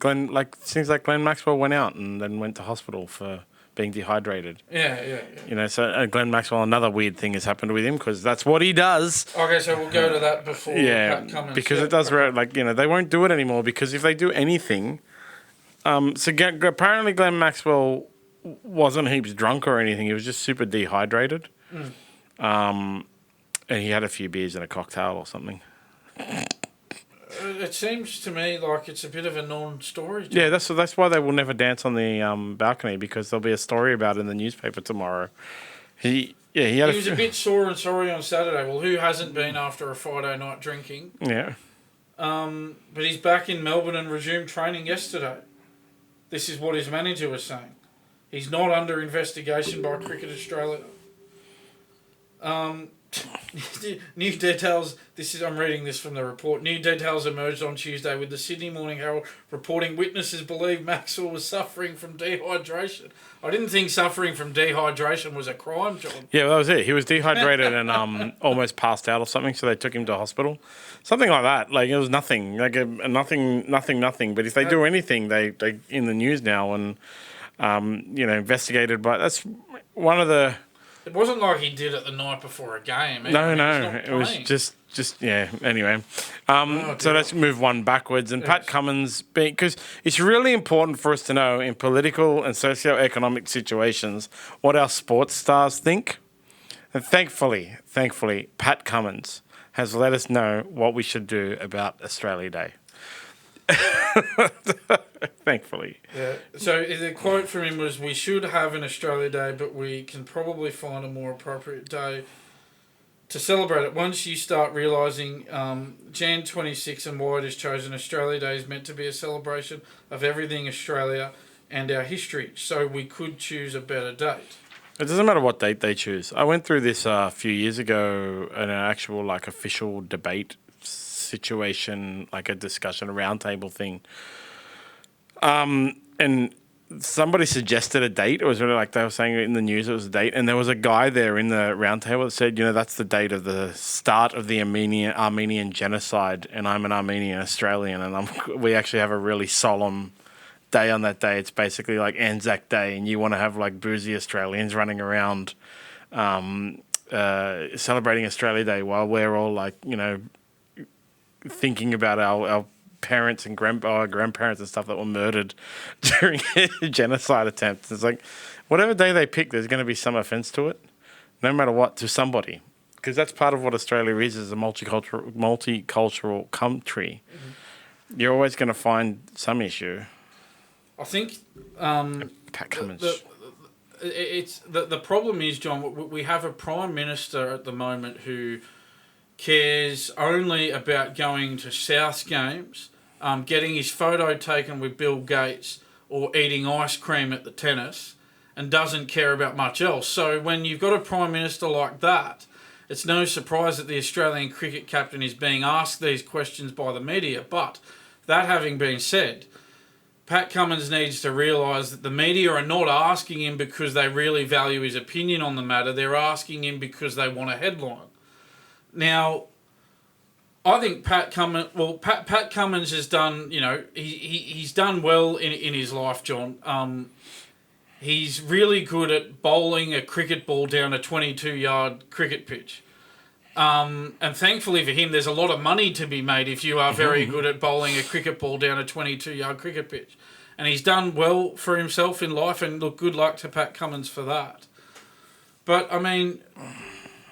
seems like Glenn Maxwell went out and then went to hospital for being dehydrated. Yeah. So Glenn Maxwell, another weird thing has happened with him because that's what he does. Okay, so we'll go to that before Pat Cummins. Because it does, they won't do it anymore because if they do anything... apparently Glenn Maxwell wasn't heaps drunk or anything. He was just super dehydrated. And he had a few beers and a cocktail or something. It seems to me like it's a bit of a non-story. Yeah, that's why they will never dance on the balcony, because there'll be a story about it in the newspaper tomorrow. He was a bit sore and sorry on Saturday. Well, who hasn't been after a Friday night drinking? Yeah. But he's back in Melbourne and resumed training yesterday. This is what his manager was saying. He's not under investigation by Cricket Australia. New details. I'm reading this from the report. New details emerged on Tuesday with the Sydney Morning Herald reporting witnesses believe Maxwell was suffering from dehydration. I didn't think suffering from dehydration was a crime, John. Yeah, well, that was it. He was dehydrated and almost passed out or something, so they took him to hospital. Something like that. Like, it was nothing. Like, nothing. But if they do anything, they in the news now and, investigated. But that's one of the... It wasn't like he did it the night before a game. No. It was just anyway. So let's move one backwards. And Pat Cummins, because it's really important for us to know in political and socio-economic situations what our sports stars think. And thankfully, Pat Cummins has let us know what we should do about Australia Day. Thankfully. Yeah. So the quote from him was, "We should have an Australia Day, but we can probably find a more appropriate day to celebrate it. Once you start realising Jan 26 and why it is chosen, Australia Day is meant to be a celebration of everything Australia and our history. So we could choose a better date." It doesn't matter what date they choose. I went through this a few years ago in an actual official debate situation, like a discussion, a roundtable thing. And somebody suggested a date. It was really like they were saying in the news it was a date. And there was a guy there in the roundtable that said, that's the date of the start of the Armenian genocide. And I'm an Armenian Australian. And we actually have a really solemn day on that day. It's basically like Anzac Day. And you want to have boozy Australians running around celebrating Australia Day while we're all thinking about our parents and grandparents and stuff that were murdered during genocide attempts. It's like, whatever day they pick, there's going to be some offence to it, no matter what, to somebody. Because that's part of what Australia is a multicultural country. Mm-hmm. You're always going to find some issue. I think Pat Cummins. It's the problem is, John, we have a Prime Minister at the moment who cares only about going to South games, getting his photo taken with Bill Gates or eating ice cream at the tennis, and doesn't care about much else. So when you've got a Prime Minister like that, it's no surprise that the Australian cricket captain is being asked these questions by the media. But that having been said, Pat Cummins needs to realise that the media are not asking him because they really value his opinion on the matter. They're asking him because they want a headline. Now, I think Pat Cummins has done, he's done well in his life, John. He's really good at bowling a cricket ball down a 22-yard cricket pitch. And thankfully for him, there's a lot of money to be made if you are very good at bowling a cricket ball down a 22-yard cricket pitch. And he's done well for himself in life, and look, good luck to Pat Cummins for that. But, I mean,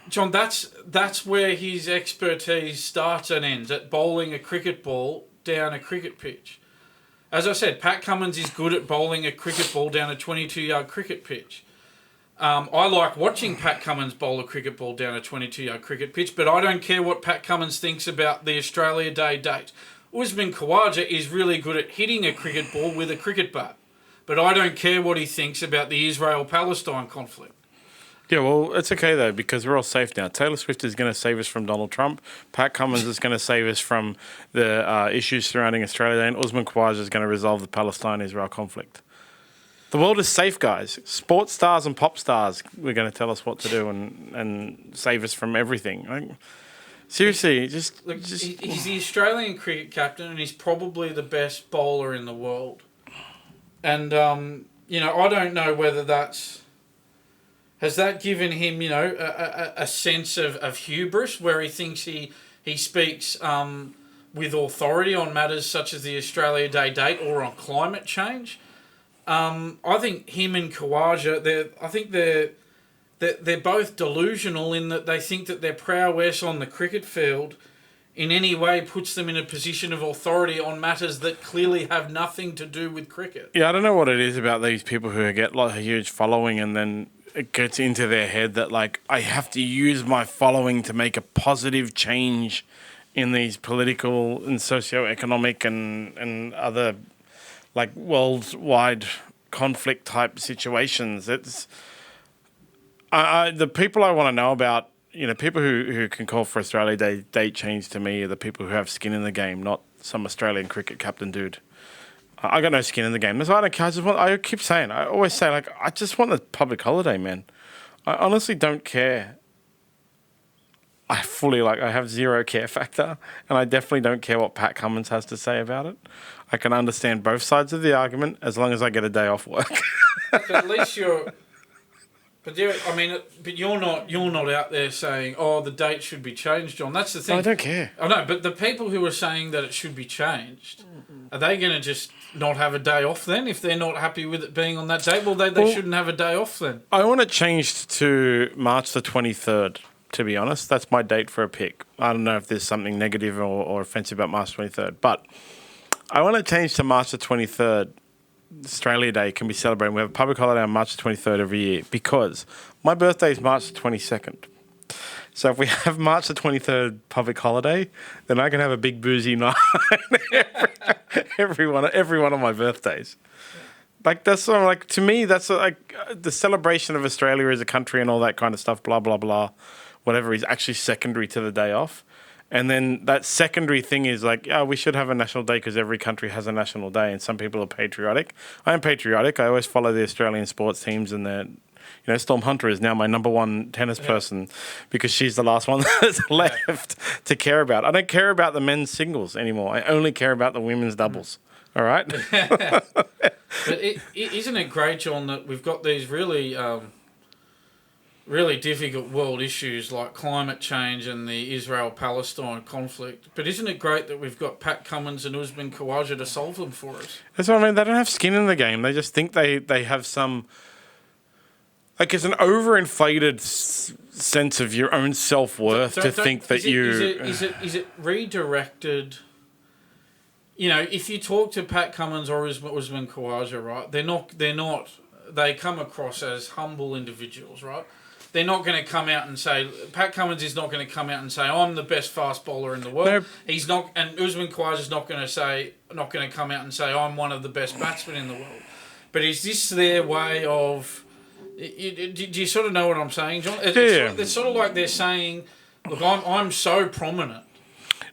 John, that's where his expertise starts and ends, at bowling a cricket ball down a cricket pitch. As I said, Pat Cummins is good at bowling a cricket ball down a 22-yard cricket pitch. I like watching Pat Cummins bowl a cricket ball down a 22-yard cricket pitch, but I don't care what Pat Cummins thinks about the Australia Day date. Usman Khawaja is really good at hitting a cricket ball with a cricket bat, but I don't care what he thinks about the Israel-Palestine conflict. Yeah, well, it's okay, though, because we're all safe now. Taylor Swift is going to save us from Donald Trump. Pat Cummins is going to save us from the issues surrounding Australia, and Usman Khawaja is going to resolve the Palestine-Israel conflict. The world is safe, guys. Sports stars and pop stars are going to tell us what to do and save us from everything. Like, seriously, just... He's the Australian cricket captain, and he's probably the best bowler in the world. And, I don't know whether that's... Has that given him, a sense of hubris where he thinks he speaks with authority on matters such as the Australia Day date or on climate change? I think him and Khawaja, they're both delusional in that they think that their prowess on the cricket field in any way puts them in a position of authority on matters that clearly have nothing to do with cricket. Yeah, I don't know what it is about these people who get like a huge following and then it gets into their head that, like, I have to use my following to make a positive change in these political and socio-economic and other, like, worldwide conflict type situations. It's the people I want to know about, people who can call for Australia Day date change to me are the people who have skin in the game, not some Australian cricket captain dude. I got no skin in the game. That's why I don't care. I keep saying, I always say, like, I just want a public holiday, man. I honestly don't care. I have zero care factor, and I definitely don't care what Pat Cummins has to say about it. I can understand both sides of the argument as long as I get a day off work. But at least you're not out there saying, "Oh, the date should be changed, John." That's the thing. I don't care. I know, but the people who are saying that it should be changed, are they going to just not have a day off then? If they're not happy with it being on that date, they shouldn't have a day off then. I want it changed to March the 23rd. To be honest, that's my date for a pick. I don't know if there's something negative or offensive about March 23rd, but I want it changed to March the 23rd. Australia Day can be celebrated. We have a public holiday on March the 23rd every year because my birthday is March the 22nd. So if we have March the 23rd public holiday, then I can have a big boozy night every one of my birthdays. Like, that's sort of like, to me, that's like the celebration of Australia as a country and all that kind of stuff, blah, blah, blah, whatever is actually secondary to the day off. And then that secondary thing is like, we should have a national day because every country has a national day and some people are patriotic. I am patriotic. I always follow the Australian sports teams and Storm Hunter is now my number one tennis person because she's the last one that's left to care about. I don't care about the men's singles anymore. I only care about the women's doubles. All right? But isn't it great, John, that we've got these really really difficult world issues like climate change and the Israel-Palestine conflict. But isn't it great that we've got Pat Cummins and Usman Khawaja to solve them for us? That's what I mean. They don't have skin in the game. They just think they have some... Like, it's an overinflated sense of your own self-worth to think that Is it redirected... You know, if you talk to Pat Cummins or Usman Khawaja, right, they come across as humble individuals, right? They're not going to come out and say... Pat Cummins is not going to come out and say, I'm the best fast bowler in the world. No. He's not... And Usman Khawaja's not going to come out and say, I'm one of the best batsmen in the world. But is this their way of... Do you sort of know what I'm saying, John? It's sort of like they're saying, look, I'm so prominent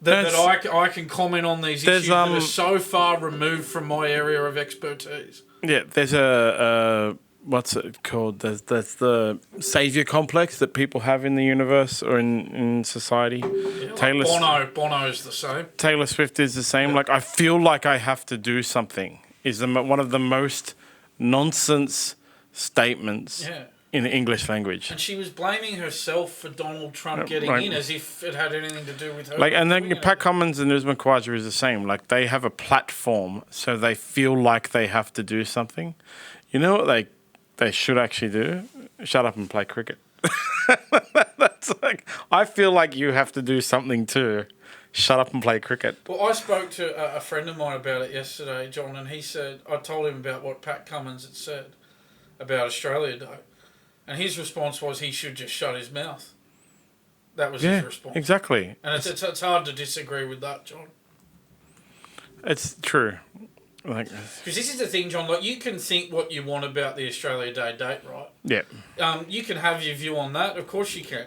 that I can comment on these issues that are so far removed from my area of expertise. Yeah, there's a what's it called? There's the savior complex that people have in the universe or in society. Yeah, Bono's the same. Taylor Swift is the same. Yeah. Like, I feel like I have to do something is one of the most nonsense statements in the English language. And she was blaming herself for Donald Trump getting in as if it had anything to do with her. Like, and then Pat Cummins and Usman Khawaja is the same. Like, they have a platform, so they feel like they have to do something. You know what they should actually do? Shut up and play cricket. That's like, I feel like you have to do something too. Shut up and play cricket. Well, I spoke to a friend of mine about it yesterday, John, and he said, I told him about what Pat Cummins had said about Australia Day. And his response was he should just shut his mouth. That was his response. Exactly. And it's hard to disagree with that, John. It's true. Because this is the thing, John. Like, you can think what you want about the Australia Day date, right? Yeah. You can have your view on that. Of course you can.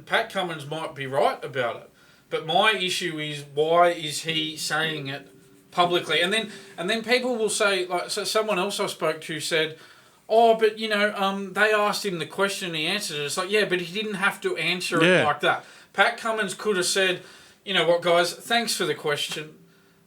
Pat Cummins might be right about it. But my issue is, why is he saying it publicly? And then people will say, like, so someone else I spoke to said, oh, but, you know, they asked him the question and he answered it. It's like, yeah, but he didn't have to answer it like that. Pat Cummins could have said, you know what, guys, thanks for the question.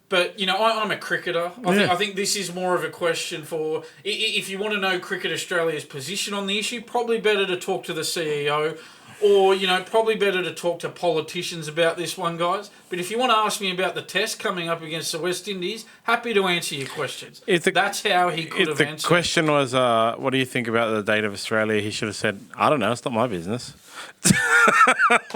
But, you know, I'm a cricketer. I think this is more of a question for... If you want to know Cricket Australia's position on the issue, probably better to talk to the CEO, or, you know, probably better to talk to politicians about this one, guys. But if you want to ask me about the test coming up against the West Indies, happy to answer your questions. That's how he could have answered. If the question was, what do you think about the date of Australia, he should have said, I don't know, it's not my business.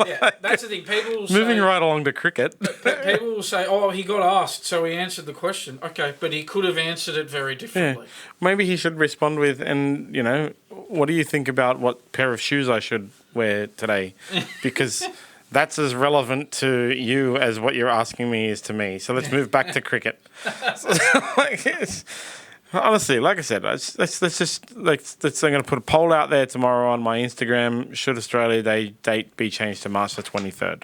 Yeah, that's the thing. People will say... Moving right along to cricket. People will say, oh, he got asked, so he answered the question. Okay, but he could have answered it very differently. Yeah. Maybe he should respond with, and, you know, what do you think about what pair of shoes I should wear today? Because that's as relevant to you as what you're asking me is to me. So let's move back to cricket. Honestly, like I said, I'm going to put a poll out there tomorrow on my Instagram. Should Australia Day date be changed to March the 23rd?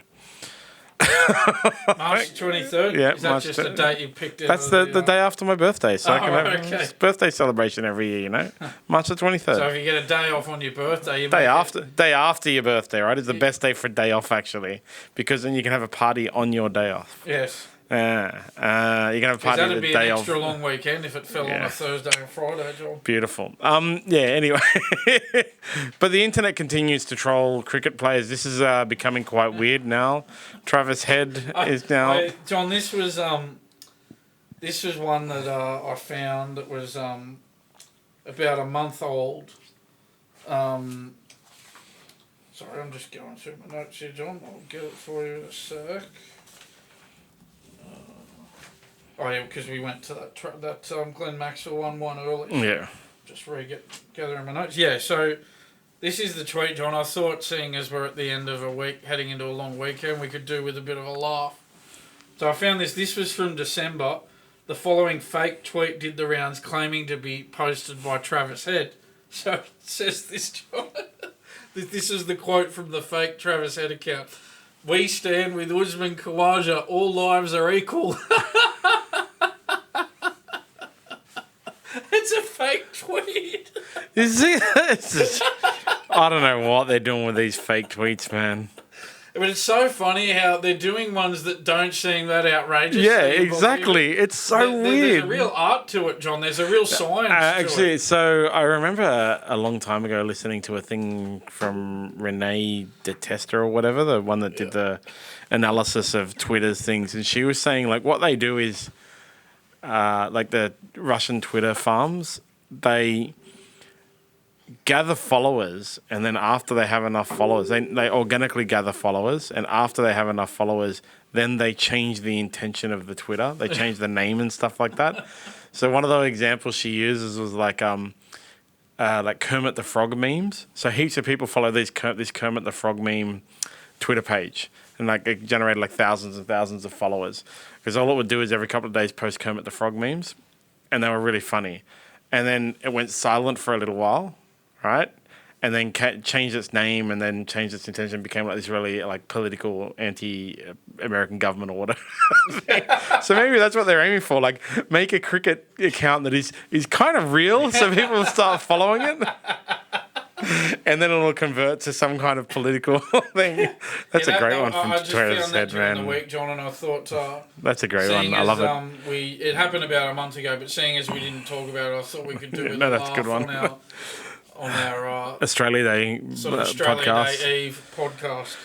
March 23rd? Yeah, is that March just a date you picked out? That's the day after my birthday, so I can have a birthday celebration every year, you know? March the 23rd. So if you get a day off on your birthday... Day after your birthday, right? It's the best day for a day off, actually, because then you can have a party on your day off. Yes. You can have a party the day off. That'd be an extra long weekend if it fell on a Thursday or Friday, John. Beautiful. Anyway. But the internet continues to troll cricket players. This is becoming quite weird now. Travis Head is now... John, this was one that I found that was about a month old. Sorry, I'm just going through my notes here, John. I'll get it for you in a sec. Oh, yeah, because we went to that Glenn Maxwell one early. Yeah. Just gathering my notes. Yeah, so this is the tweet, John. I thought, seeing as we're at the end of a week, heading into a long weekend, we could do with a bit of a laugh. So I found this. This was from December. The following fake tweet did the rounds, claiming to be posted by Travis Head. So it says this, John. This is the quote from the fake Travis Head account. We stand with Usman Khawaja. All lives are equal. It's a fake tweet. Is it? I don't know what they're doing with these fake tweets, man. But it's so funny how they're doing ones that don't seem that outrageous. Yeah, exactly. It's so weird. There's a real art to it, John. There's a real science to it. So I remember a long time ago listening to a thing from Renee DeTesta or whatever, the one that did the analysis of Twitter's things, and she was saying like what they do is like the Russian Twitter farms, they gather followers, and then after they have enough followers, they organically gather followers, and after they have enough followers, then they change the intention of the Twitter. They change the name and stuff like that. So one of the examples she uses was like Kermit the Frog memes. So heaps of people follow this Kermit the Frog meme Twitter page, and like it generated like thousands and thousands of followers, because all it would do is every couple of days post Kermit the Frog memes, and they were really funny. And then it went silent for a little while, right? And then changed its name, and then changed its intention, became like this really like political anti-American government or whatever. So maybe that's what they're aiming for, like make a cricket account that is kind of real, so people will start following it. And then it'll convert to some kind of political thing. That's a great one from Twitter's head, man. The week, John, and I thought that's a great one. I love it. It happened about a month ago, but seeing as we didn't talk about it, I thought we could do it. No, that's a good one. On our Australia Day sort of Australia podcast. Day Eve podcast.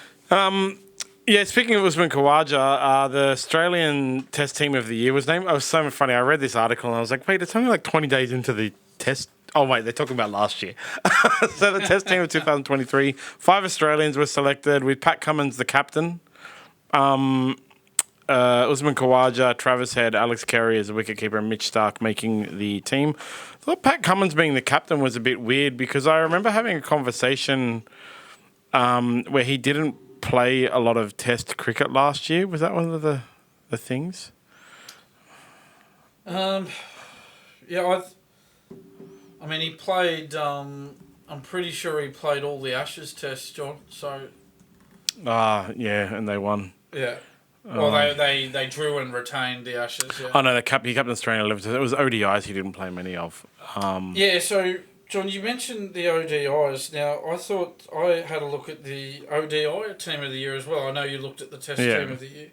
Yeah, speaking of Usman Khawaja, the Australian Test Team of the Year was named. It was so funny. I read this article and I was like, wait, it's only like 20 days into the test. Oh, wait, they're talking about last year. So the Test Team of 2023, 5 Australians were selected with Pat Cummins, the captain. Usman Khawaja, Travis Head, Alex Carey as a wicketkeeper, and Mitch Starc making the team. I thought Pat Cummins being the captain was a bit weird, because I remember having a conversation where he didn't play a lot of Test cricket last year. Was that one of the things? Yeah, I mean, he played. I'm pretty sure he played all the Ashes tests, John. So. Yeah, and they won. Yeah. Well, they drew and retained the Ashes. Yeah. Oh no, he captained Australia 11. It was ODIs he didn't play many of. Yeah. So, John, you mentioned the ODIs. Now, I thought I had a look at the ODI Team of the Year as well. I know you looked at the Test Team of the Year.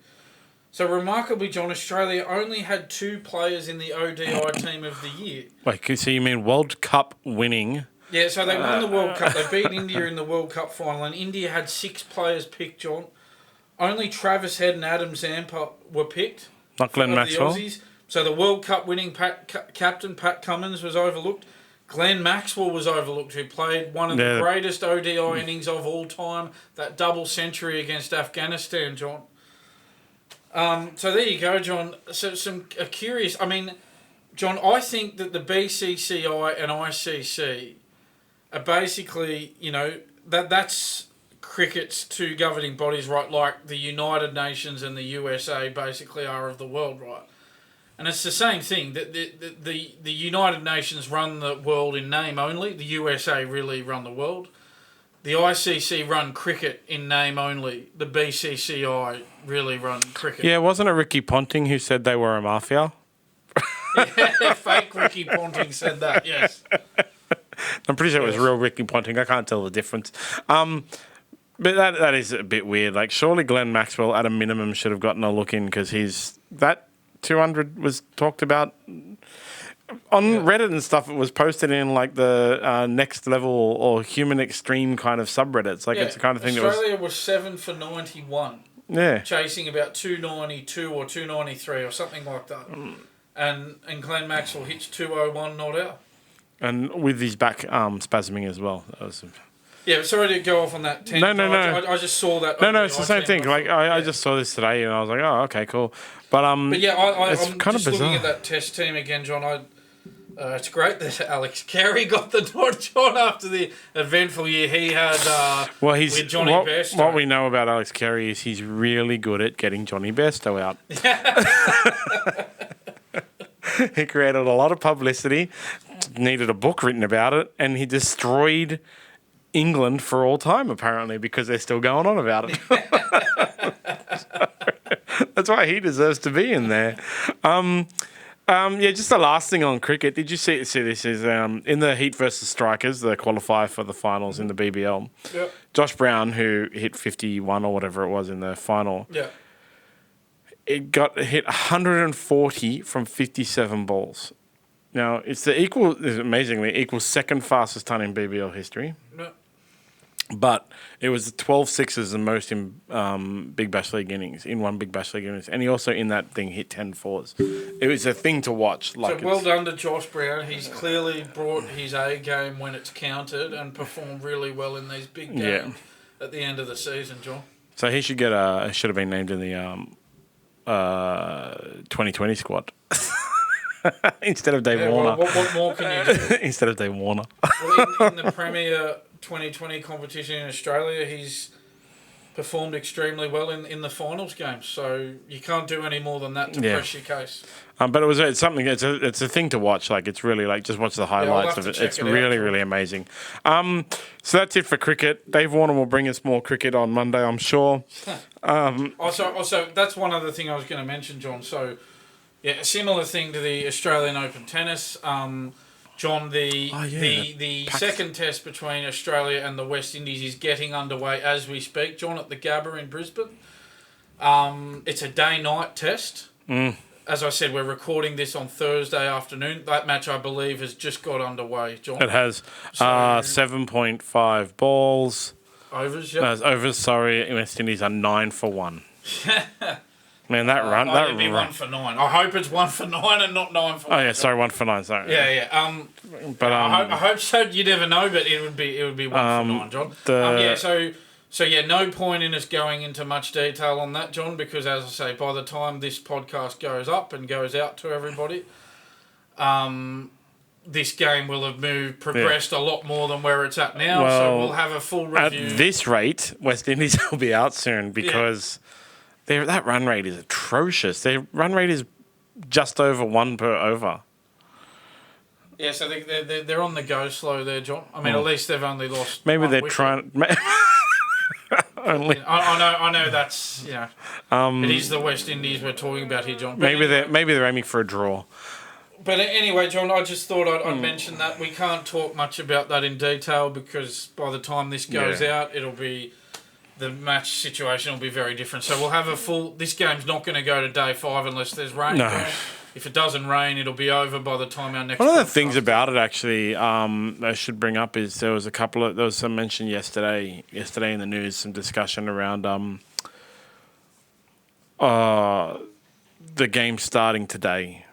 So, remarkably, John, Australia only had 2 players in the ODI Team of the Year. Wait, so you mean World Cup winning? Yeah, so they won the World Cup. They beat India in the World Cup final, and India had 6 players picked, John. Only Travis Head and Adam Zampa were picked. Not Glenn Maxwell? The Aussies. So the World Cup winning captain, Pat Cummins, was overlooked. Glenn Maxwell was overlooked, who played one of the greatest ODI innings of all time, that double century against Afghanistan, John. So there you go, John. So some curious... I mean, John, I think that the BCCI and ICC are basically, that's cricket's 2 governing bodies, right? Like the United Nations and the USA basically are of the world, right? And it's the same thing. The United Nations run the world in name only. The USA really run the world. The ICC run cricket in name only. The BCCI really run cricket. Yeah, wasn't it Ricky Ponting who said they were a mafia? Yeah, fake Ricky Ponting said that, yes. I'm pretty sure it was real Ricky Ponting. I can't tell the difference. But that is a bit weird. Like, surely Glenn Maxwell, at a minimum, should have gotten a look in, because that 200 was talked about on Reddit and stuff. It was posted in like the next level or human extreme kind of subreddits. Like, it's the kind of thing Australia was 7 for 91. Yeah. Chasing about 292 or 293 or something like that. And Glenn Maxwell hits 201 not out. And with his back spasming as well. That was... Yeah, sorry to go off on that tangent. No. I just saw that. No, it's the same thing. Like, I just saw this today and I was like, oh, okay, cool. But yeah, I'm kind just of bizarre. looking at that Test team again, John. It's great that Alex Carey got the nod, John, after the eventful year he had with Johnny Bairstow. What we know about Alex Carey is he's really good at getting Johnny Bairstow out. He created a lot of publicity, needed a book written about it, and he destroyed England for all time, apparently, because they're still going on about it. That's why he deserves to be in there. Just the last thing on cricket. Did you see this is in the Heat versus Strikers, the qualifier for the finals in the BBL. Yep. Josh Brown, who hit 51 or whatever it was in the final, it got hit 140 from 57 balls. Now it's amazingly equal second fastest ton in BBL history. Yep. But it was 12 sixes the most in Big Bash League innings, in one Big Bash League innings. And he also, in that thing, hit 10 fours. It was a thing to watch. So well done to Josh Brown. He's clearly brought his A game when it's counted and performed really well in these big games at the end of the season, John. So he should have been named in the 2020 squad. Instead of Dave Warner. What more can you do? Instead of Dave Warner. Well, in the Premier 2020 competition in Australia, he's performed extremely well in the finals games. So you can't do any more than that to press your case. But it's something. It's a thing to watch. Like it's really like just watch the highlights of it. It's really amazing. So that's it for cricket. Dave Warner will bring us more cricket on Monday, I'm sure. Also, that's one other thing I was going to mention, John. So a similar thing to the Australian Open tennis. John, the second test between Australia and the West Indies is getting underway as we speak, John, at the Gabba in Brisbane. It's a day-night test. As I said, we're recording this on Thursday afternoon. That match, I believe, has just got underway, John. It has 7.5 balls. Overs, yeah. Overs, sorry. West Indies are 9 for 1. Man, that run. It'd be 1 for 9. I hope it's 1 for 9 and not 9 for 1. Oh yeah, sorry, 1 for 9. Sorry. Yeah. I hope so. You never know, but it would be 1 for 9, John. So no point in us going into much detail on that, John, because as I say, by the time this podcast goes up and goes out to everybody, this game will have progressed a lot more than where it's at now. Well, so we'll have a full review. At this rate, West Indies will be out soon because. That run rate is atrocious. Their run rate is just over 1 per over. Yeah, so they're on the go slow there, John. I mean, at least they've only lost. Maybe they're trying. I know that's it is the West Indies we're talking about here, John. But maybe they're aiming for a draw. But anyway, John, I just thought I'd mention that. We can't talk much about that in detail because by the time this goes out, it'll be. The match situation will be very different. So we'll have this game's not going to go to day 5 unless there's rain. No. If it doesn't rain, it'll be over by the time our next... One of the things about it, actually, I should bring up is there was some mention yesterday in the news, some discussion around the game starting today.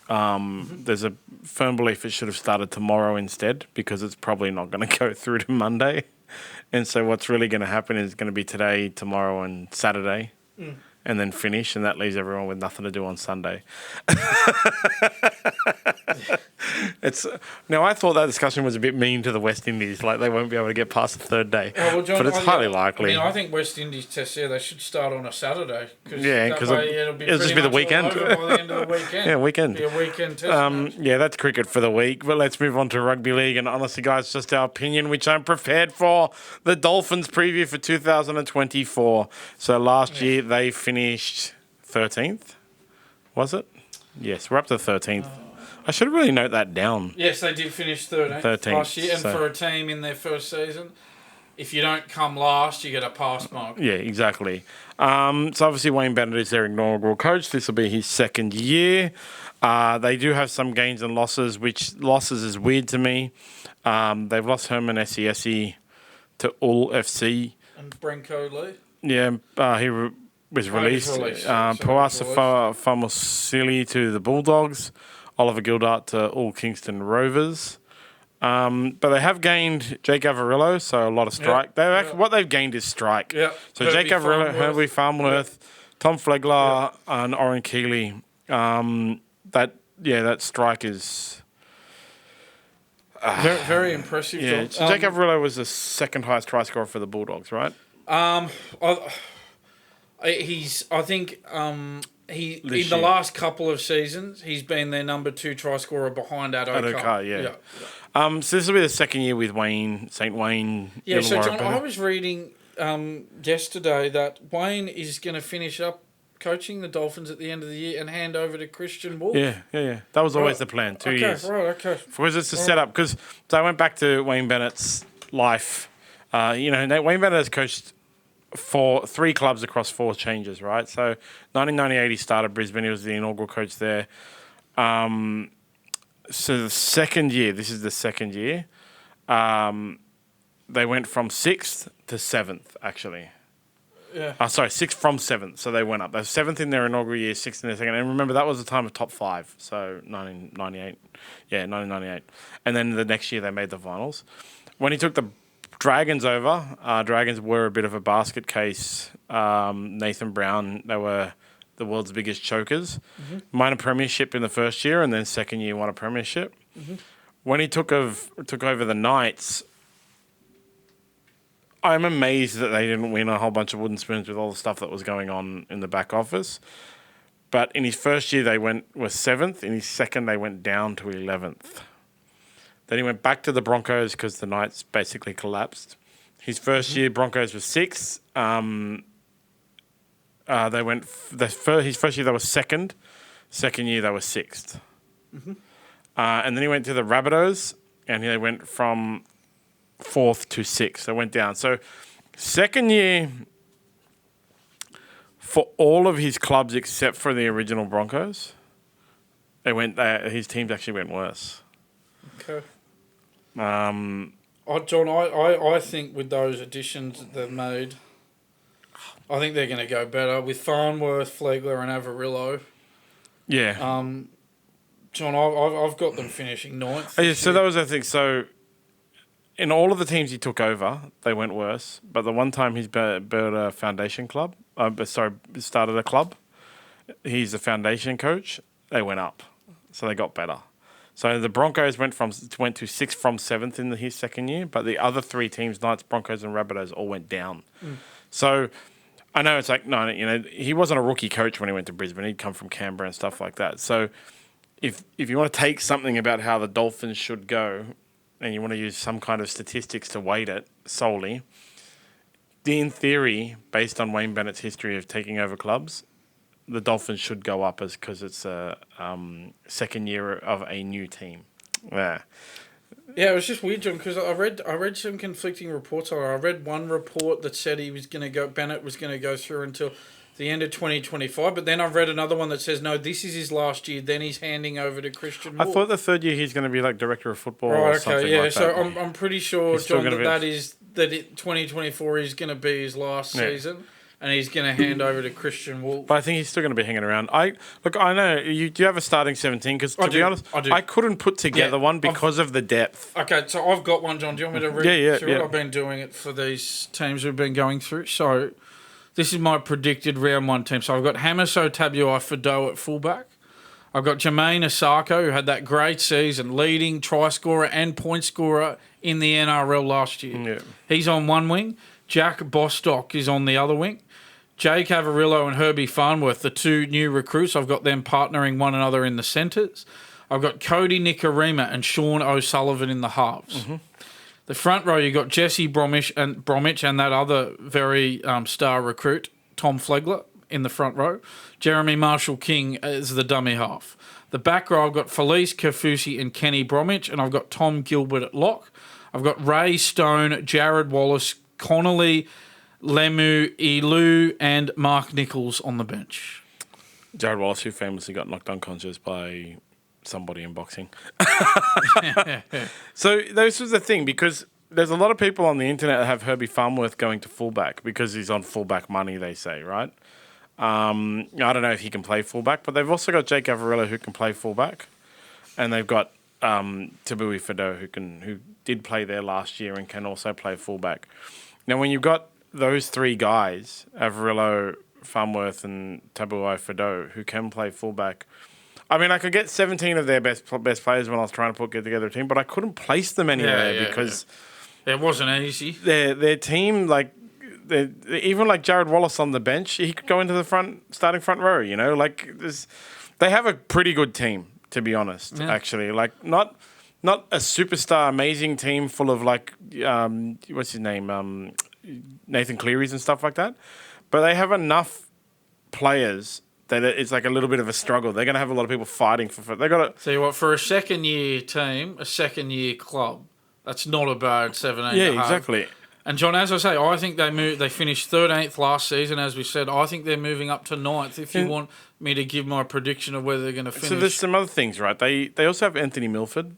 There's a firm belief it should have started tomorrow instead because it's probably not going to go through to Monday. And so what's really going to happen is going to be today, tomorrow, and Saturday, and then finish, and that leaves everyone with nothing to do on Sunday. Now, I thought that discussion was a bit mean to the West Indies, like they won't be able to get past the third day. Well, John, but it's highly likely. I think West Indies tests, they should start on a Saturday. Because it'll just be the weekend. By the end of the weekend. Weekend. It'll be a weekend test. That's cricket for the week. But let's move on to rugby league. And honestly, guys, just our opinion, which I'm prepared for. The Dolphins preview for 2024. So last year they finished 13th, was it? Yes, we're up to 13th. I should really note that down. Yes, they did finish 13th last year. And for a team in their first season, if you don't come last, you get a pass mark. Yeah, exactly. So obviously Wayne Bennett is their inaugural coach. This will be his second year. They do have some gains and losses, which losses is weird to me. They've lost Herman Esiesi to All FC. And Brenko Lee? Yeah, he was released. Pawasa Famusili to the Bulldogs. Oliver Gildart to All Kingston Rovers. But they have gained Jake Avarillo, so a lot of strike. What they've gained is strike. Yep. So Jake Avarillo, Herbie Farmworth, Tom Flegler, and Oren Keeley. That strike is... very, very impressive. Yeah, so Jake Avarillo was the second highest try scorer for the Bulldogs, right? In the last couple of seasons, he's been their number 2 try scorer behind Adokar. Yeah. So this will be the second year with St. Wayne. Yeah, so John, I was reading yesterday that Wayne is going to finish up coaching the Dolphins at the end of the year and hand over to Christian Wolf. Yeah. That was always the plan. 2 years. Okay. Because it's a setup. Because so I went back to Wayne Bennett's life. Wayne Bennett has coached for 3 clubs across 4 changes, right? So 1998 he started Brisbane. He was the inaugural coach there. So the second year, this is the second year, they went from 6th to 7th, actually. Yeah. 6th from 7th, so they went up. They were 7th in their inaugural year, 6th in their second. And remember, that was the time of top 5, so 1998. Yeah, 1998. And then the next year they made the finals. When he took the Dragons over, Dragons were a bit of a basket case. Nathan Brown, they were the world's biggest chokers. Mm-hmm. Won a premiership in the first year, and then second year won a premiership. Mm-hmm. When he took over the Knights, I'm amazed that they didn't win a whole bunch of wooden spoons with all the stuff that was going on in the back office. But in his first year, they were 7th. In his second, they went down to 11th. Then he went back to the Broncos because the Knights basically collapsed. His first year, Broncos was 6th. His first year they were 2nd. Second year they were 6th. Mm-hmm. And then he went to the Rabbitohs, and they went from 4th to 6th. They went down. So second year, for all of his clubs except for the original Broncos, his teams actually went worse. Okay. John, I think with those additions that they've made, I think they're going to go better with Farnworth, Flegler, and Avarillo. Yeah. John, I've got them finishing 9th. Yeah, so that was the thing. So in all of the teams he took over, they went worse. But the one time he's built a foundation club, started a club, he's a foundation coach, they went up. So they got better. So the Broncos went to 6th from 7th in his second year, but the other 3 teams, Knights, Broncos, and Rabbitohs, all went down. Mm. So I know it's like, he wasn't a rookie coach when he went to Brisbane. He'd come from Canberra and stuff like that. So if you want to take something about how the Dolphins should go and you want to use some kind of statistics to weight it solely, in theory, based on Wayne Bennett's history of taking over clubs, the Dolphins should go up because it's a second year of a new team. Yeah. Yeah, it was just weird, John, because I read some conflicting reports on it. I read one report that said Bennett was going to go through until the end of 2025, but then I've read another one that says, no, this is his last year, then he's handing over to Christian Wolf. I thought the third year he's going to be like director of football or something like that. So I'm pretty sure, John, that 2024 is going to be his last season. And he's going to hand over to Christian Wolf. But I think he's still going to be hanging around. I know you do have a starting 17 because, to be honest, I couldn't put together one because of the depth. Okay, so I've got one, John. Do you want me to read through it? I've been doing it for these teams we've been going through. So this is my predicted round 1 team. So I've got Hamiso Tabuai-Fidow at fullback. I've got Jermaine Asako, who had that great season, leading try scorer and point scorer in the NRL last year. Yeah. He's on one wing. Jack Bostock is on the other wing. Jake Avarillo and Herbie Farnworth, the 2 new recruits. I've got them partnering one another in the centres. I've got Cody Nikorima and Sean O'Sullivan in the halves. Mm-hmm. The front row, you've got Jesse Bromwich and that other very star recruit, Tom Flegler, in the front row. Jeremy Marshall-King as the dummy half. The back row, I've got Felice Kafusi and Kenny Bromwich, and I've got Tom Gilbert at lock. I've got Ray Stone, Jared Wallace, Connolly, Lemu, Elu, and Mark Nichols on the bench. Jared Wallace, who famously got knocked unconscious by somebody in boxing. So this was the thing, because there's a lot of people on the internet that have Herbie Farnworth going to fullback because he's on fullback money, they say, right? I don't know if he can play fullback, but they've also got Jake Avarillo who can play fullback, and they've got Tabuai-Fidow who did play there last year and can also play fullback. Now, when you've got those 3 guys, Avarillo, Farnworth, and Tabuai-Fidow, who can play fullback, I mean, I could get 17 of their best players when I was trying to get together a team, but I couldn't place them anywhere because it wasn't easy. Their team, even like Jared Wallace on the bench, he could go into the starting front row. They have a pretty good team, to be honest. Yeah. Actually, not a superstar amazing team full of what's his name, Nathan Cleary's and stuff like that, but they have enough players that it's like a little bit of a struggle. They're going to have a lot of people fighting for. They got to. See what, for a second-year team, a second-year club, that's not a bad 17. Yeah, exactly. And John, as I say, I think they finished 13th last season. As we said, I think they're moving up to 9th. If you want me to give my prediction of whether they're going to finish, so there's some other things, right? They also have Anthony Milford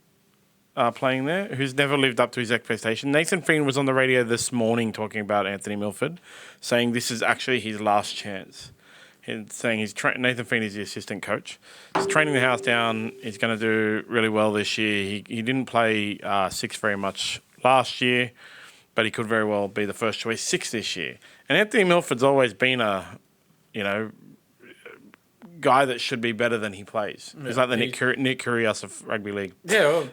playing there, who's never lived up to his expectation. Nathan Feen was on the radio this morning talking about Anthony Milford, saying this is actually his last chance. He's saying Nathan Feen is the assistant coach. He's training the house down. He's going to do really well this year. He didn't play 6 very much last year, but he could very well be the first choice 6 this year. And Anthony Milford's always been a, guy that should be better than he plays. He's like the Nick Curios of rugby league. Yeah, well,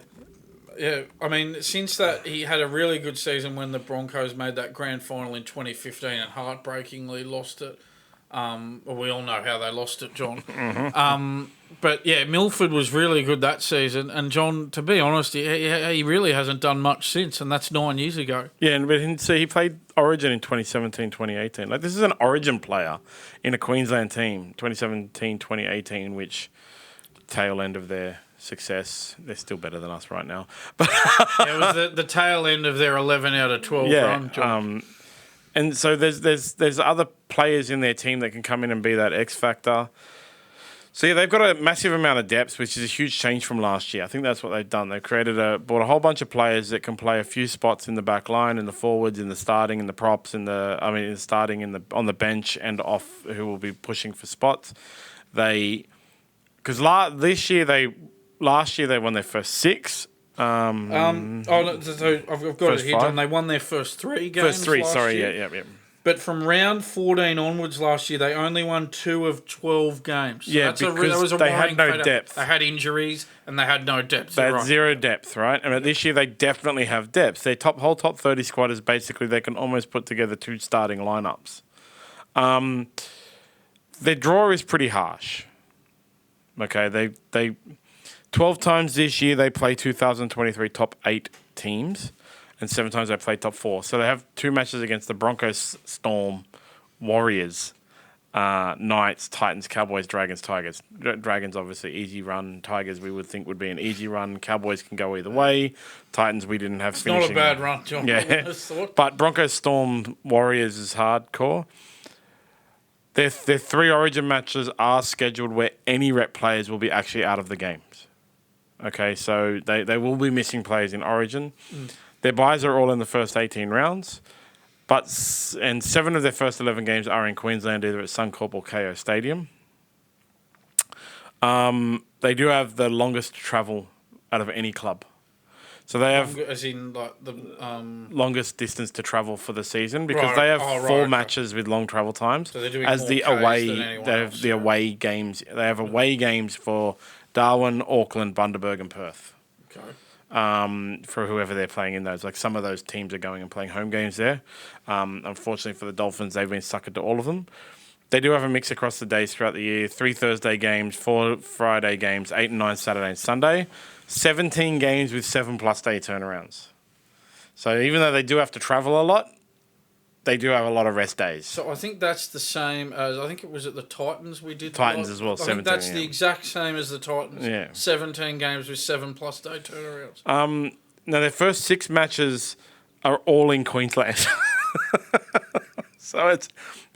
yeah. I mean, since that, he had a really good season when the Broncos made that grand final in 2015 and heartbreakingly lost it. We all know how they lost it, John. Mm-hmm. But yeah, Milford was really good that season. And John, to be honest, he really hasn't done much since, and that's 9 years ago. Yeah, but so he played Origin in 2017, 2018. Like, this is an Origin player in a Queensland team, 2017, 2018, which tail end of their success. They're still better than us right now. But it was the tail end of their 11 out of 12 run, John. And so there's other players in their team that can come in and be that X factor. So yeah, they've got a massive amount of depth, which is a huge change from last year. I think that's what they've done. They've bought a whole bunch of players that can play a few spots in the back line, in the forwards, in the starting, in the props, on the bench and off, who will be pushing for spots. Last year they won their first 6. So I've got it here, John. They won their first 3 games. First 3, last sorry, year. yeah. But from round 14 onwards last year, they only won 2 of 12 games. So yeah, because they had no depth. They had injuries and they had no depth. They had zero depth, right? I mean, this year they definitely have depth. Their whole top 30 squad is basically they can almost put together 2 starting lineups. Their draw is pretty harsh. Okay, they 12 times this year they play 2023 top 8 teams, and 7 times they play top 4. So they have 2 matches against the Broncos, Storm, Warriors, Knights, Titans, Cowboys, Dragons, Tigers. Dragons obviously easy run. Tigers we would think would be an easy run. Cowboys can go either way. Titans we didn't have finishing. Not a bad run, John. Yeah, but Broncos, Storm, Warriors is hardcore. Their 3 Origin matches are scheduled where any rep players will be actually out of the games. Okay, so they will be missing players in Origin. Their buys are all in the first 18 rounds, and 7 of their first 11 games are in Queensland, either at Suncorp or KO Stadium. They do have the longest travel out of any club. So they have as in like the longest distance to travel for the season because they have 4 matches with long travel times. So they're doing as more the Ks away, than anyone they have else, the away games. They have away games for Darwin, Auckland, Bundaberg, and Perth. Okay. For whoever they're playing in those, like some of those teams are going and playing home games there. Unfortunately for the Dolphins, they've been suckered to all of them. They do have a mix across the days throughout the year: 3 Thursday games, 4 Friday games, 8 and 9 Saturday and Sunday. 17 games with 7+ day turnarounds. So even though they do have to travel a lot, they do have a lot of rest days. So I think that's the same as, I think it was at the Titans we did. Titans as well, I 17. think that's the exact same as the Titans. Yeah. 17 games with 7+ day turnarounds. Now, their first 6 matches are all in Queensland. So it's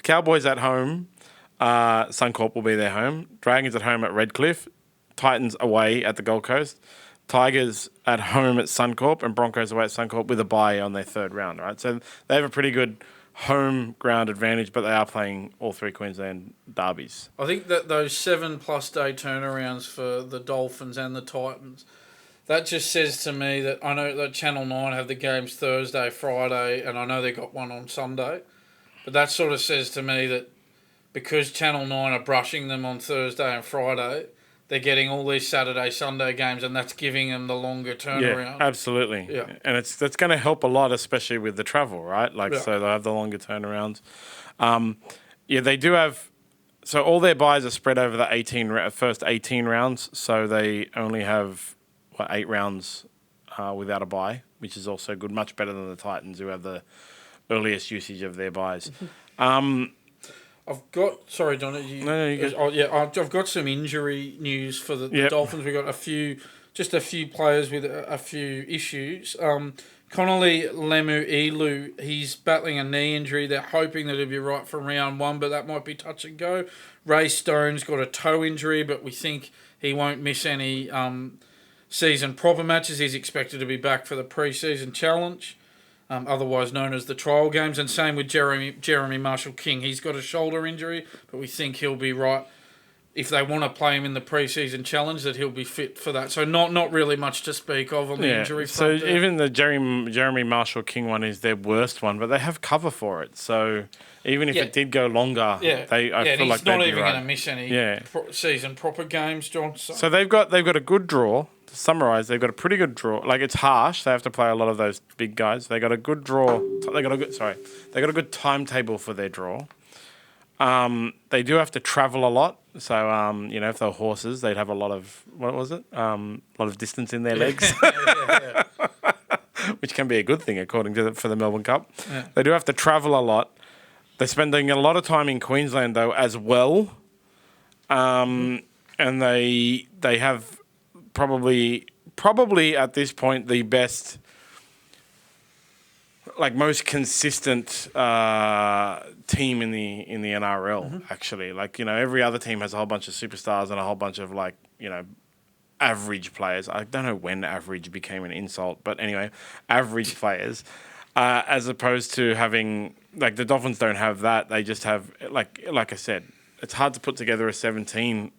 Cowboys at home. Suncorp will be their home. Dragons at home at Redcliffe. Titans away at the Gold Coast. Tigers at home at Suncorp, and Broncos away at Suncorp with a bye on their 3rd round, right? So they have a pretty good home ground advantage, but they are playing all 3 Queensland derbies. I think that those 7+ day turnarounds for the Dolphins and the Titans, that just says to me that I know that Channel 9 have the games Thursday, Friday, and I know they got one on Sunday, but that sort of says to me that because Channel 9 are brushing them on Thursday and Friday, they're getting all these Saturday, Sunday games, and that's giving them the longer turnaround. Yeah, absolutely. Yeah. And that's going to help a lot, especially with the travel, right? So they'll have the longer turnarounds. They do have... So all their buys are spread over the first 18 rounds, so they only have 8 rounds without a buy, which is also good, much better than the Titans, who have the earliest usage of their buys. Sorry, Don. I've got some injury news for the Dolphins. We've got a few players with a few issues. Connolly Lemuelu, he's battling a knee injury. They're hoping that he'll be right for round 1, but that might be touch and go. Ray Stone's got a toe injury, but we think he won't miss any season proper matches. He's expected to be back for the pre-season challenge, otherwise known as the trial games. And same with Jeremy Marshall-King. He's got a shoulder injury, but we think he'll be right. If they want to play him in the pre-season challenge, that he'll be fit for that. So not really much to speak of on the injury front. So even the Jeremy Marshall-King one is their worst one, but they have cover for it. So even if it did go longer, I feel like he's not even going to miss any season proper games, John. So they've got a good draw. To summarise, they've got a pretty good draw. Like, it's harsh. They have to play a lot of those big guys. They got a good draw. They got a good timetable for their draw. They do have to travel a lot. So, if they're horses, they'd have a lot of, what was it? A lot of distance in their legs. Which can be a good thing, according to for the Melbourne Cup. Yeah. They do have to travel a lot. They're spending a lot of time in Queensland, though, as well. And they have probably at this point the best, like, most consistent team in the NRL, actually. Like, every other team has a whole bunch of superstars and a whole bunch of, like, average players. I don't know when average became an insult, but anyway, average players, as opposed to having, like, the Dolphins don't have that. They just have, like I said, it's hard to put together a 17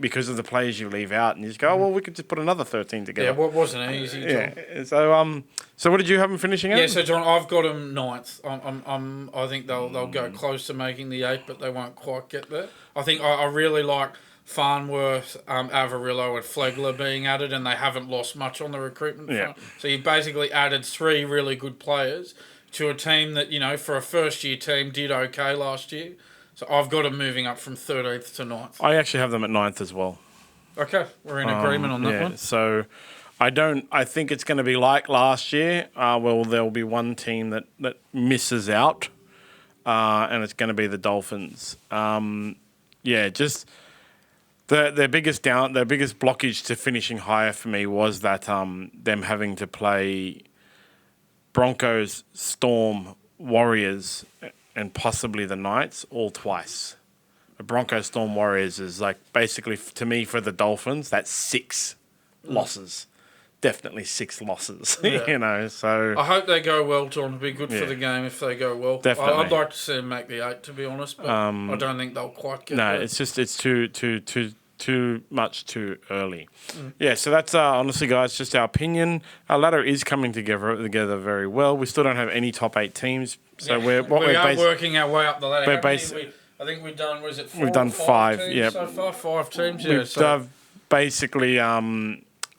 because of the players you leave out, and you just go, we could just put another 13 together. Yeah, wasn't easy, John. Yeah. So what did you have them finishing at? Yeah, so John, I've got them 9th. I think they'll go close to making the 8, but they won't quite get there. I think I really like Farnworth, Avarillo, and Flegler being added, and they haven't lost much on the recruitment front. So you basically added 3 really good players to a team that, for a first-year team, did okay last year. So I've got them moving up from 13th to 9th. I actually have them at 9th as well. Okay, we're in agreement on that one. So I think it's going to be like last year. There'll be one team that misses out, and it's going to be the Dolphins. Just their biggest blockage to finishing higher for me was that them having to play Broncos, Storm, Warriors, and possibly the Knights all twice. The Broncos, Storm, Warriors is, like, basically, to me, for the Dolphins, that's 6 losses. Definitely 6 losses, so... I hope they go well, John. It'd be good for the game if they go well. Definitely. I'd like to see them make the 8, to be honest, but I don't think they'll quite get there. No, it's too much too early. Yeah, so that's honestly, guys, just our opinion. Our ladder is coming together very well. We still don't have any top 8 teams, so we're working our way up the ladder. I think we've done. Was it 4? We've done 5. Teams so far, 5 teams. We've basically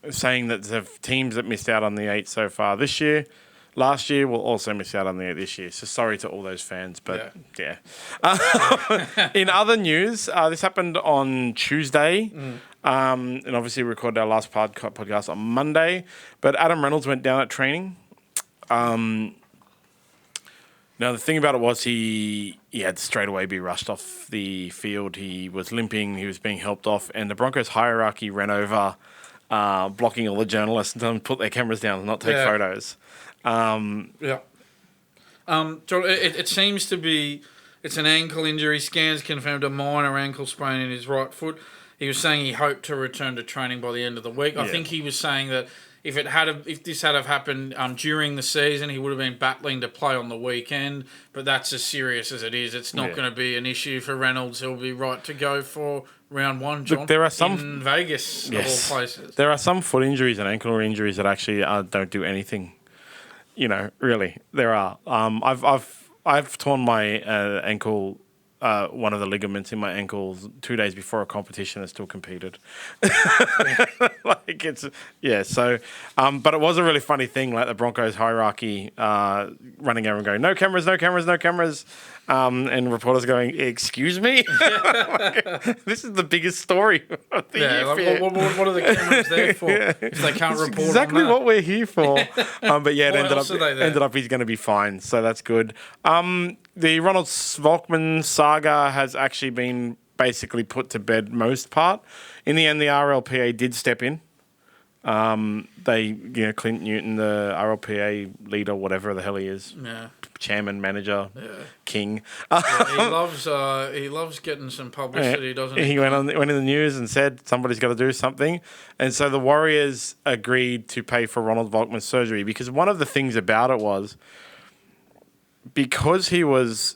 saying that the teams that missed out on the 8 so far this year. Last year, we'll also miss out on the 8 this year. So sorry to all those fans, but yeah. In other news, this happened on Tuesday, and obviously we recorded our last podcast on Monday. But Adam Reynolds went down at training. Now, the thing about it was he had to straight away be rushed off the field. He was limping. He was being helped off. And the Broncos hierarchy ran over, blocking all the journalists and telling them to put their cameras down and not take photos. John, it seems to be it's an ankle injury. Scans confirmed a minor ankle sprain in his right foot. He was saying he hoped to return to training by the end of the week. I think he was saying that if this had happened during the season, he would have been battling to play on the weekend. But that's as serious as it is. It's not going to be an issue for Reynolds. He'll be right to go for round 1, John. Look, there are some in Vegas, of all places. There are some foot injuries and ankle injuries that actually don't do anything. Really, there are. I've torn my ankle, one of the ligaments in my ankles 2 days before a competition and still competed. So, but it was a really funny thing, like the Broncos hierarchy running over and going, no cameras, no cameras, no cameras. And reporters going, excuse me? This is the biggest story of the year. What are the cameras there for if they can't report exactly on that? What we're here for. But yeah, it ended up he's going to be fine, so that's good. the Ronald Volkman saga has actually been basically put to bed most part. In the end, the RLPA did step in. Clint Newton, the RLPA leader, whatever the hell he is, chairman, manager, king. He loves getting some publicity, doesn't he? He went in the news and said somebody's got to do something, and so the Warriors agreed to pay for Ronald Volkman's surgery because one of the things about it was because he was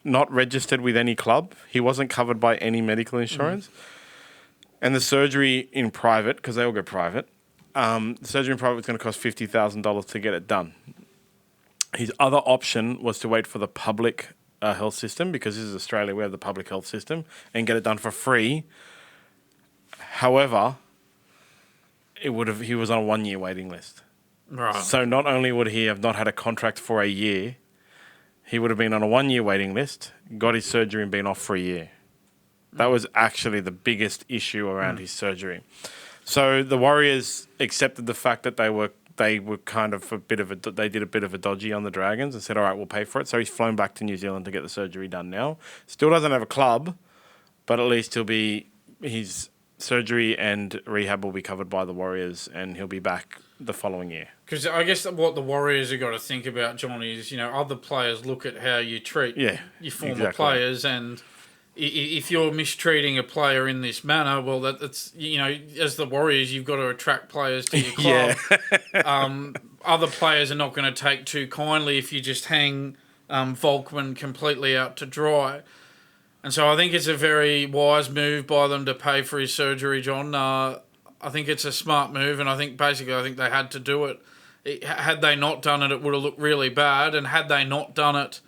not registered with any club, he wasn't covered by any medical insurance, and the surgery in private because they all go private. The surgery in private was going to cost $50,000 to get it done. His other option was to wait for the public health system because this is Australia, we have the public health system, and get it done for free. However, he was on a 1-year waiting list. Right. So not only would he have not had a contract for a year, he would have been on a 1-year waiting list, got his surgery and been off for a year. That was actually the biggest issue around his surgery. So the Warriors accepted the fact that they were kind of they did a bit of a dodgy on the Dragons and said, all right, we'll pay for it. So he's flown back to New Zealand to get the surgery done now. Still doesn't have a club, but at least his surgery and rehab will be covered by the Warriors and he'll be back the following year. Because I guess what the Warriors have got to think about, John, is, other players look at how you treat your former players, and if you're mistreating a player in this manner, well, that's as the Warriors, you've got to attract players to your club. Other players are not going to take too kindly if you just hang Volkman completely out to dry. And so I think it's a very wise move by them to pay for his surgery, John. I think it's a smart move, and I think they had to do it. Had they not done it, it would have looked really bad. And had they not done it,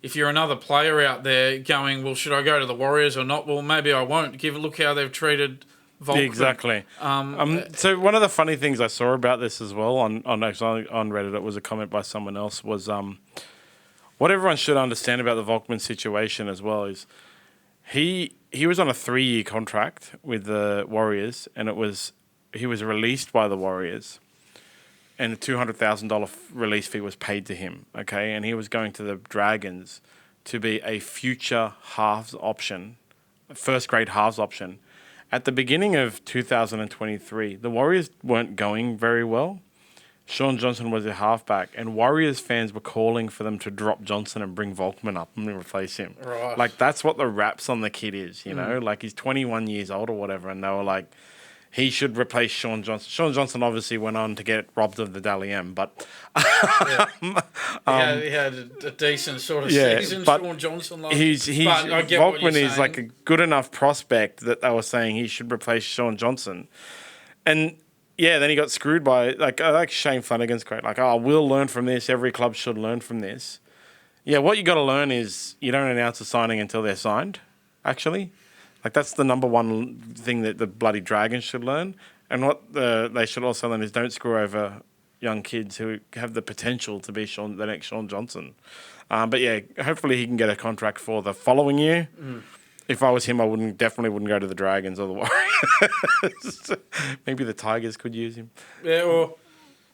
if you're another player out there going, well, should I go to the Warriors or not? Well, maybe I won't. Look how they've treated Volkman. Exactly. So one of the funny things I saw about this as well on Reddit, it was a comment by someone else, was what everyone should understand about the Volkman situation as well is he was on a 3-year contract with the Warriors, and he was released by the Warriors, and a $200,000 release fee was paid to him, okay? And he was going to the Dragons to be a future halves option, first-grade halves option. At the beginning of 2023, the Warriors weren't going very well. Sean Johnson was a halfback, and Warriors fans were calling for them to drop Johnson and bring Volkman up and replace him. Right. Like, that's what the raps on the kid is, Like, he's 21 years old or whatever, and they were like, he should replace Sean Johnson. Sean Johnson obviously went on to get robbed of the Dally M, but... he had a decent sort of season, Sean Johnson. Volkman is like a good enough prospect that they were saying he should replace Sean Johnson. And, then he got screwed by... Like Shane Flanagan's quote, we'll learn from this. Every club should learn from this. Yeah, what you got to learn is you don't announce a signing until they're signed, actually. Like, that's the number one thing that the bloody Dragons should learn. And what they should also learn is don't screw over young kids who have the potential to be the next Sean Johnson. But, hopefully he can get a contract for the following year. If I was him, I definitely wouldn't go to the Dragons or the Warriors. Maybe the Tigers could use him. Yeah, or,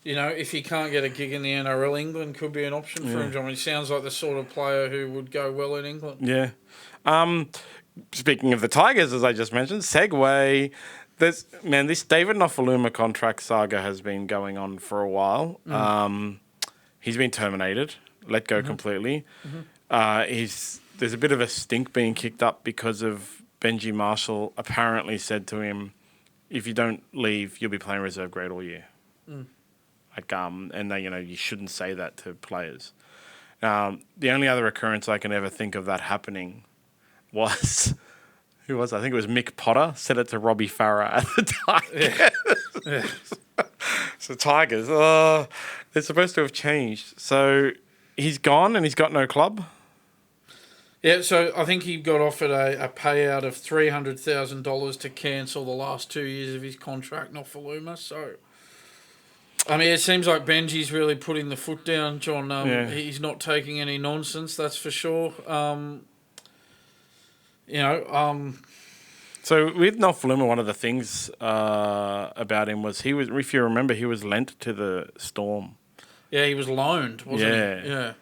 if he can't get a gig in the NRL, England could be an option for him, John. He sounds like the sort of player who would go well in England. Yeah. Speaking of the Tigers, as I just mentioned, segue. This David Nofoaluma contract saga has been going on for a while. He's been terminated, let go completely. There's a bit of a stink being kicked up because of Benji Marshall apparently said to him, if you don't leave, you'll be playing reserve grade all year. And they, you shouldn't say that to players. The only other occurrence I can ever think of that happening was, I think it was Mick Potter said it to Robbie Farah at the Tigers. So Tigers, they're supposed to have changed. So he's gone and he's got no club. Yeah, so I think he got offered a payout of $300,000 to cancel the last 2 years of his contract, Nofoaluma. So, I mean, it seems like Benji's really putting the foot down, John. He's not taking any nonsense, that's for sure. So with Nofoaluma, one of the things about him was if you remember, he was lent to the Storm. Yeah, he was loaned, wasn't he? Yeah.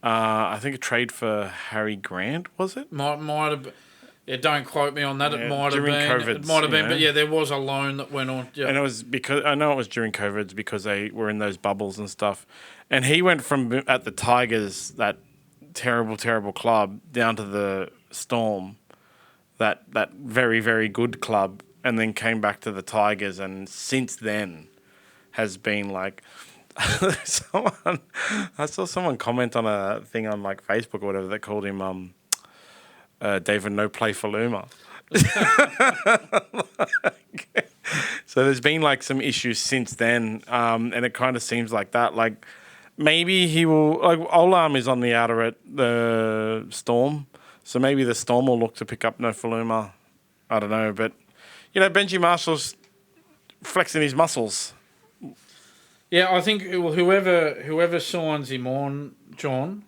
I think a trade for Harry Grant, was it? Might have been. Yeah, don't quote me on that. It might have been. COVID's, It might have been, but yeah, there was a loan that went on. Yeah. And it was because I know it was during COVID because they were in those bubbles and stuff. And he went from at the Tigers, that terrible, terrible club, down to the Storm, that very, very good club, and then came back to the Tigers, and since then has been like I saw someone comment on a thing on like Facebook or whatever that called him David Nofoaluma. So there's been like some issues since then, and it kind of seems like that. Like maybe he will. Like Olam is on the outer at the Storm, so maybe the Storm will look to pick up Nofoaluma. I don't know, but Benji Marshall's flexing his muscles. Yeah, I think whoever signs him on, John,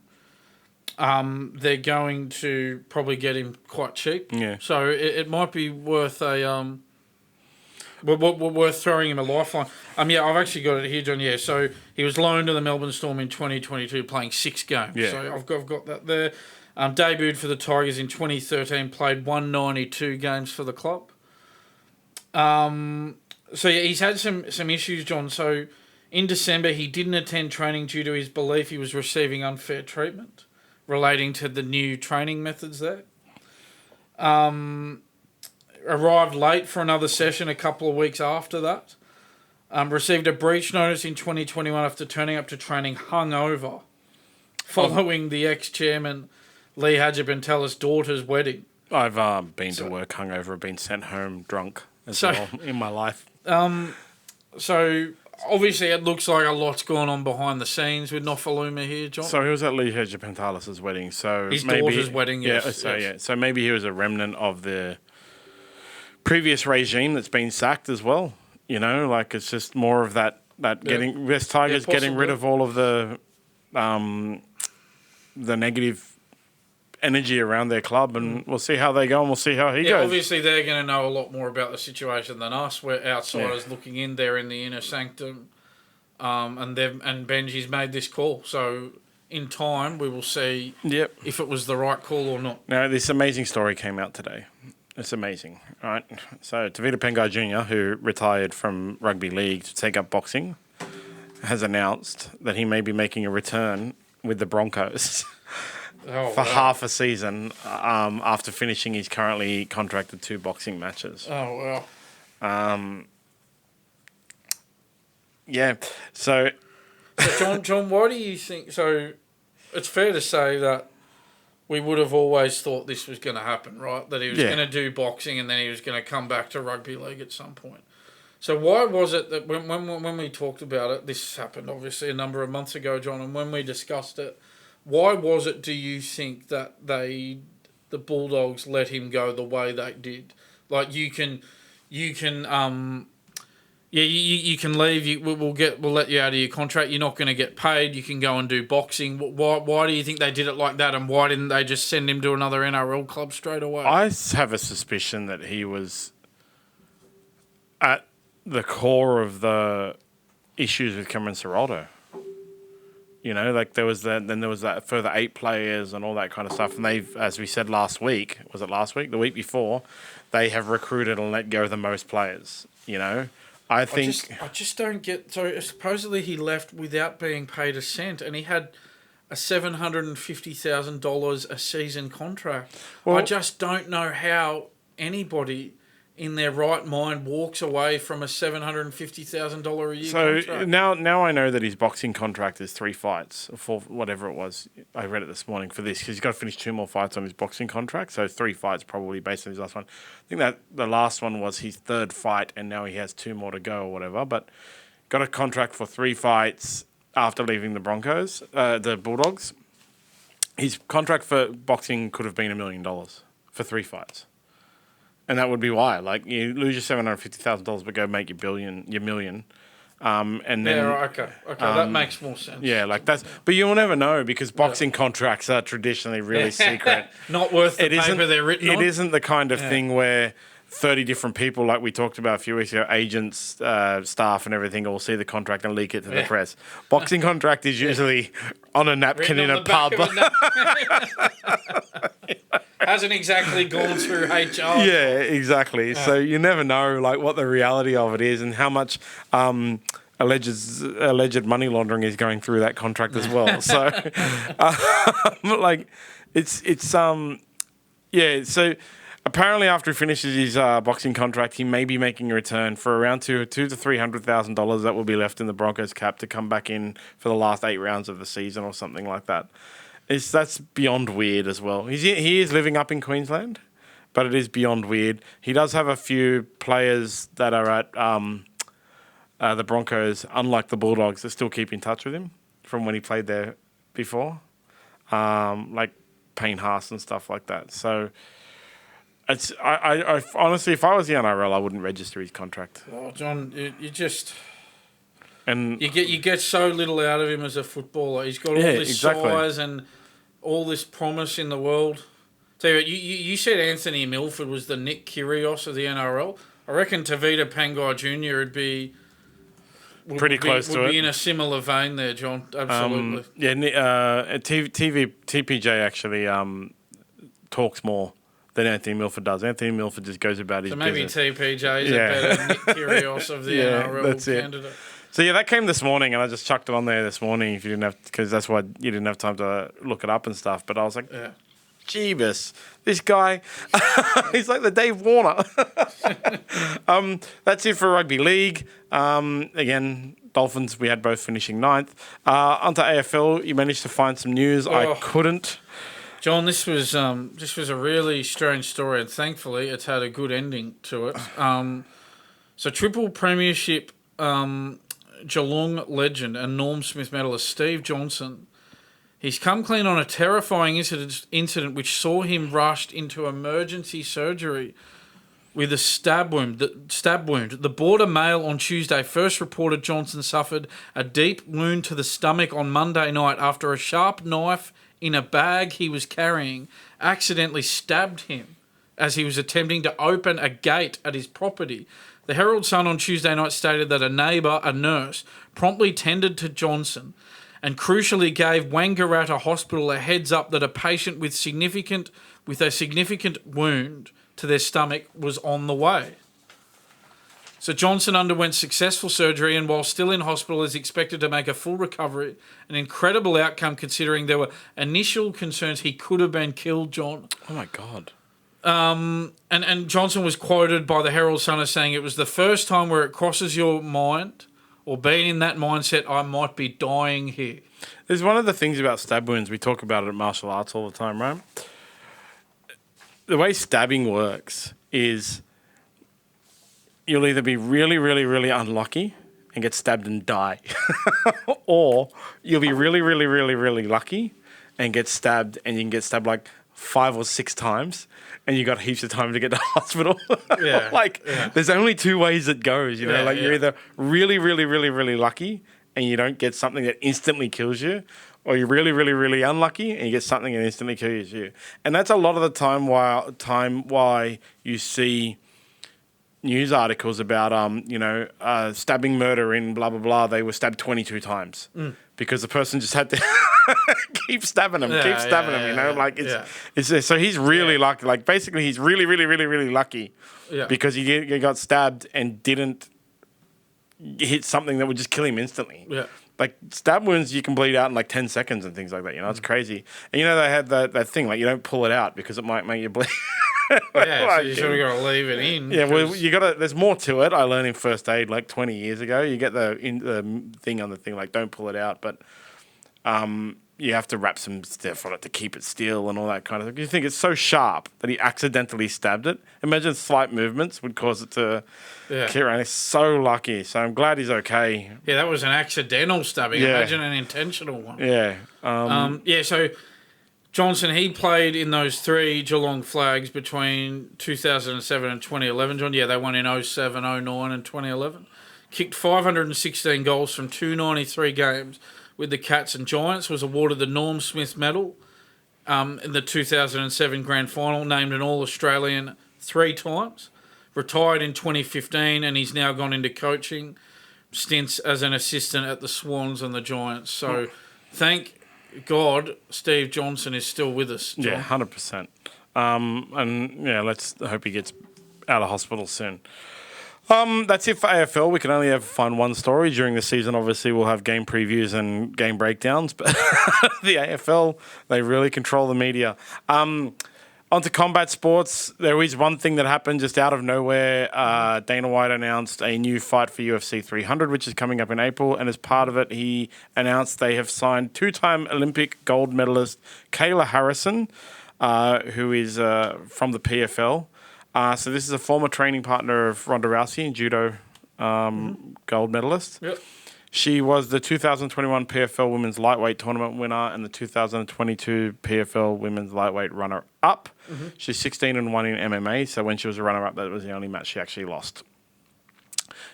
they're going to probably get him quite cheap. Yeah. So it might be worth worth throwing him a lifeline. Yeah, I've actually got it here, John. Yeah, so he was loaned to the Melbourne Storm in 2022, playing 6 games. Yeah. So I've got that there. Debuted for the Tigers in 2013, played 192 games for the club. So yeah, he's had some issues, John. So in December, he didn't attend training due to his belief he was receiving unfair treatment relating to the new training methods there. Arrived late for another session a couple of weeks after that. Received a breach notice in 2021 after turning up to training hungover following the ex-chairman Lee Hadjibentella's daughter's wedding. I've been to work hungover, been sent home drunk as well in my life. So obviously it looks like a lot's going on behind the scenes with Nofoaluma here, John. So he was at Lee Hadjibentella's wedding. So his maybe, daughter's wedding, yes. So maybe he was a remnant of the previous regime that's been sacked as well. Like it's just more of that getting West Tigers getting rid of all of the negative energy around their club, and we'll see how they go, and we'll see how he goes. Obviously they're going to know a lot more about the situation than us. We're outsiders looking in there in the inner sanctum, and Benji's made this call. So in time, we will see if it was the right call or not. Now, this amazing story came out today. It's amazing, right? So Tavita Pangai Jr., who retired from rugby league to take up boxing, has announced that he may be making a return with the Broncos. For half a season after finishing his currently contracted 2 boxing matches. Oh, wow. Yeah. So John, why do you think... So it's fair to say that we would have always thought this was going to happen, right? That he was going to do boxing and then he was going to come back to rugby league at some point. So why was it that when we talked about it, this happened obviously a number of months ago, John, and when we discussed it, why was it, do you think, that the Bulldogs let him go the way they did? Like you can leave. We'll let you out of your contract. You're not going to get paid. You can go and do boxing. Why do you think they did it like that? And why didn't they just send him to another NRL club straight away? I have a suspicion that he was at the core of the issues with Cameron Ciraldo. Like there was that further 8 players and all that kind of stuff. And they've, as we said last week, was it last week? The week before, they have recruited and let go the most players. I just don't get. So supposedly he left without being paid a cent, and he had a $750,000 a season contract. Well, I just don't know how anybody in their right mind walks away from a $750,000 a year contract. So now I know that his boxing contract is 3 fights, or 4, whatever it was. I read it this morning for this, because he's got to finish 2 more fights on his boxing contract, so 3 fights probably based on his last one. I think that the last one was his 3rd fight, and now he has 2 more to go or whatever, but got a contract for 3 fights after leaving the Broncos, the Bulldogs. His contract for boxing could have been $1 million for 3 fights. And that would be why. Like, you lose your $750,000, but go make your million. And then, okay, that makes more sense. Yeah, like that's. But you'll never know, because boxing contracts are traditionally really secret. Not worth the paper they're written on. It isn't the kind of thing where 30 different people, like we talked about a few weeks ago, agents, staff and everything, all see the contract and leak it to the press. Boxing contract is usually on a napkin in a pub. Hasn't exactly gone through HR. Yeah, exactly. Yeah. So you never know like what the reality of it is and how much alleged money laundering is going through that contract as well. So like it's so apparently after he finishes his boxing contract, he may be making a return for around $200,000 to $300,000 that will be left in the Broncos cap to come back in for the last 8 rounds of the season or something like that. That's beyond weird as well. He is living up in Queensland, but it is beyond weird. He does have a few players that are at the Broncos, unlike the Bulldogs, that still keep in touch with him from when he played there before, like Payne Haas and stuff like that. So it's I honestly, if I was the NRL, I wouldn't register his contract. Oh, John, you just... And you get so little out of him as a footballer. He's got all this size and all this promise in the world. Tell you what, you said Anthony Milford was the Nick Curios of the NRL. I reckon Tavita Pangai Jr. would be pretty close to it. Would be in a similar vein there, John. Absolutely. TPJ actually talks more than Anthony Milford does. Anthony Milford just goes about his business. So maybe TPJ is a better Nick Curios of the NRL that's candidate. So yeah, that came this morning, and I just chucked it on there this morning. If you didn't have, because that's why you didn't have time to look it up and stuff. But I was like, Jeebus, this guy, he's like the Dave Warner. That's it for rugby league. Again, Dolphins, we had both finishing 9th. Onto AFL, you managed to find some news. I couldn't. John, this was a really strange story, and thankfully it's had a good ending to it. So triple premiership. Geelong legend and Norm Smith medalist Steve Johnson, he's come clean on a terrifying incident which saw him rushed into emergency surgery with a stab wound. The Border Mail on Tuesday first reported Johnson suffered a deep wound to the stomach on Monday night after a sharp knife in a bag he was carrying accidentally stabbed him as he was attempting to open a gate at his property. The Herald Sun on Tuesday night stated that a neighbour, a nurse, promptly tended to Johnson and crucially gave Wangaratta Hospital a heads up that a patient with a significant wound to their stomach was on the way. So Johnson underwent successful surgery and while still in hospital is expected to make a full recovery, an incredible outcome considering there were initial concerns he could have been killed, John. Oh my God. And Johnson was quoted by the Herald Sun as saying it was the first time where it crosses your mind or being in that mindset, I might be dying here. There's one of the things about stab wounds, we talk about it at martial arts all the time, right? The way stabbing works is you'll either be really, really, really unlucky and get stabbed and die, or you'll be really, really, really, really lucky and get stabbed and you can get stabbed like 5 or 6 times and you got heaps of time to get to hospital. There's only 2 ways it goes, you know, you're either really, really, really, really lucky and you don't get something that instantly kills you, or you're really, really, really unlucky and you get something that instantly kills you. And that's a lot of the time why you see news articles about, stabbing murder in blah, blah, blah. They were stabbed 22 times because the person just had to keep stabbing them, so he's really lucky. Like, basically, he's really, really, really, really lucky because he got stabbed and didn't hit something that would just kill him instantly. Yeah. Like, stab wounds, you can bleed out in like 10 seconds and things like that. You know, it's crazy. And, they had that thing, like, you don't pull it out because it might make you bleed. So you sort of got to leave it in. Yeah, well, there's more to it. I learned in first aid like 20 years ago. You get the thing on the thing, like, don't pull it out, but you have to wrap some stuff on it to keep it still and all that kind of thing. You think it's so sharp that he accidentally stabbed it. Imagine slight movements would cause it to kill around. He's so lucky. So I'm glad he's okay. Yeah, that was an accidental stabbing. Yeah. Imagine an intentional one. Yeah. So Johnson, he played in those 3 Geelong flags between 2007 and 2011, John. Yeah, they won in 07, 09 and 2011. Kicked 516 goals from 293 games with the Cats and Giants, was awarded the Norm Smith Medal in the 2007 Grand Final, named an All-Australian 3 times. retired in 2015, and he's now gone into coaching stints as an assistant at the Swans and the Giants. So thank God Steve Johnson is still with us, John. Yeah, 100%. And yeah, let's hope he gets out of hospital soon. That's it for AFL. We can only ever find one story during the season. Obviously, we'll have game previews and game breakdowns, but the AFL, they really control the media. Onto combat sports. There is one thing that happened just out of nowhere. Dana White announced a new fight for UFC 300, which is coming up in April. And as part of it, he announced they have signed two-time Olympic gold medalist Kayla Harrison, who is from the PFL. So this is a former training partner of Ronda Rousey in judo, gold medalist. Yep. She was the 2021 PFL Women's Lightweight Tournament winner and the 2022 PFL Women's Lightweight runner-up. Mm-hmm. She's 16-1 in MMA, so when she was a runner-up, that was the only match she actually lost.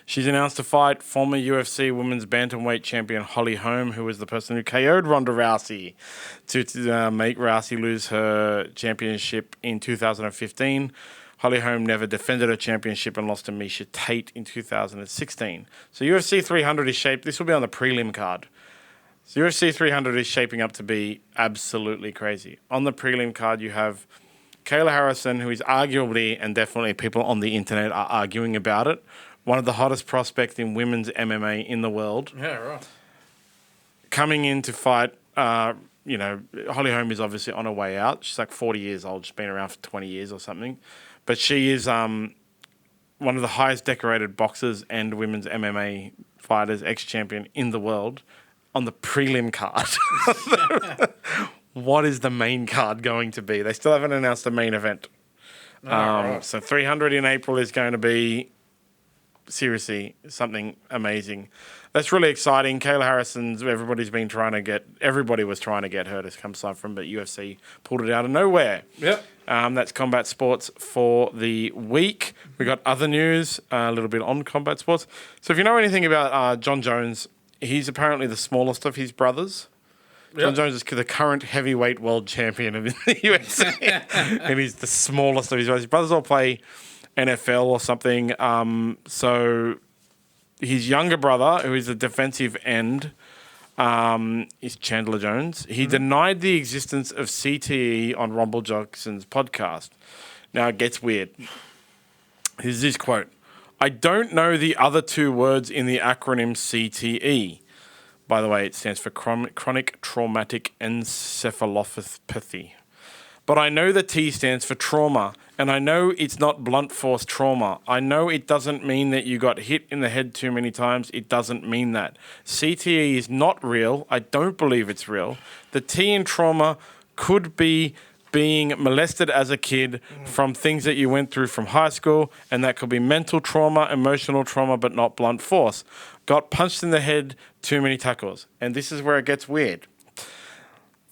She's announced to fight former UFC Women's Bantamweight champion Holly Holm, who was the person who KO'd Ronda Rousey to make Rousey lose her championship in 2015. Holly Holm never defended her championship and lost to Miesha Tate in 2016. So UFC 300 is shaped. This will be on the prelim card. So UFC 300 is shaping up to be absolutely crazy. On the prelim card, you have Kayla Harrison, who is arguably, and definitely people on the internet are arguing about it, one of the hottest prospects in women's MMA in the world. Yeah, right. Coming in to fight, Holly Holm is obviously on her way out. She's like 40 years old. She's been around for 20 years or something. But she is one of the highest decorated boxers and women's MMA fighters, ex-champion in the world, on the prelim card. What is the main card going to be? They still haven't announced the main event. Right. So 300 in April is going to be, seriously, something amazing. That's really exciting. Kayla Harrison's, everybody was trying to get her to come sign from, but UFC pulled it out of nowhere. Yep. That's combat sports for the week. We got other news, a little bit on combat sports. So if you know anything about John Jones, he's apparently the smallest of his brothers. Yep. John Jones is the current heavyweight world champion of the UFC, and he's the smallest of his brothers. His brothers all play NFL or something. So his younger brother, who is a defensive end, is Chandler Jones. He denied the existence of CTE on Rumble Jackson's podcast. Now it gets weird. Here's his quote. "I don't know the other two words in the acronym CTE. By the way, it stands for chronic traumatic encephalopathy. But I know the T stands for trauma, and I know it's not blunt force trauma. I know it doesn't mean that you got hit in the head too many times. It doesn't mean that. CTE is not real. I don't believe it's real. The T in trauma could be being molested as a kid from things that you went through from high school, and that could be mental trauma, emotional trauma, but not blunt force. Got punched in the head, too many tackles." And this is where it gets weird.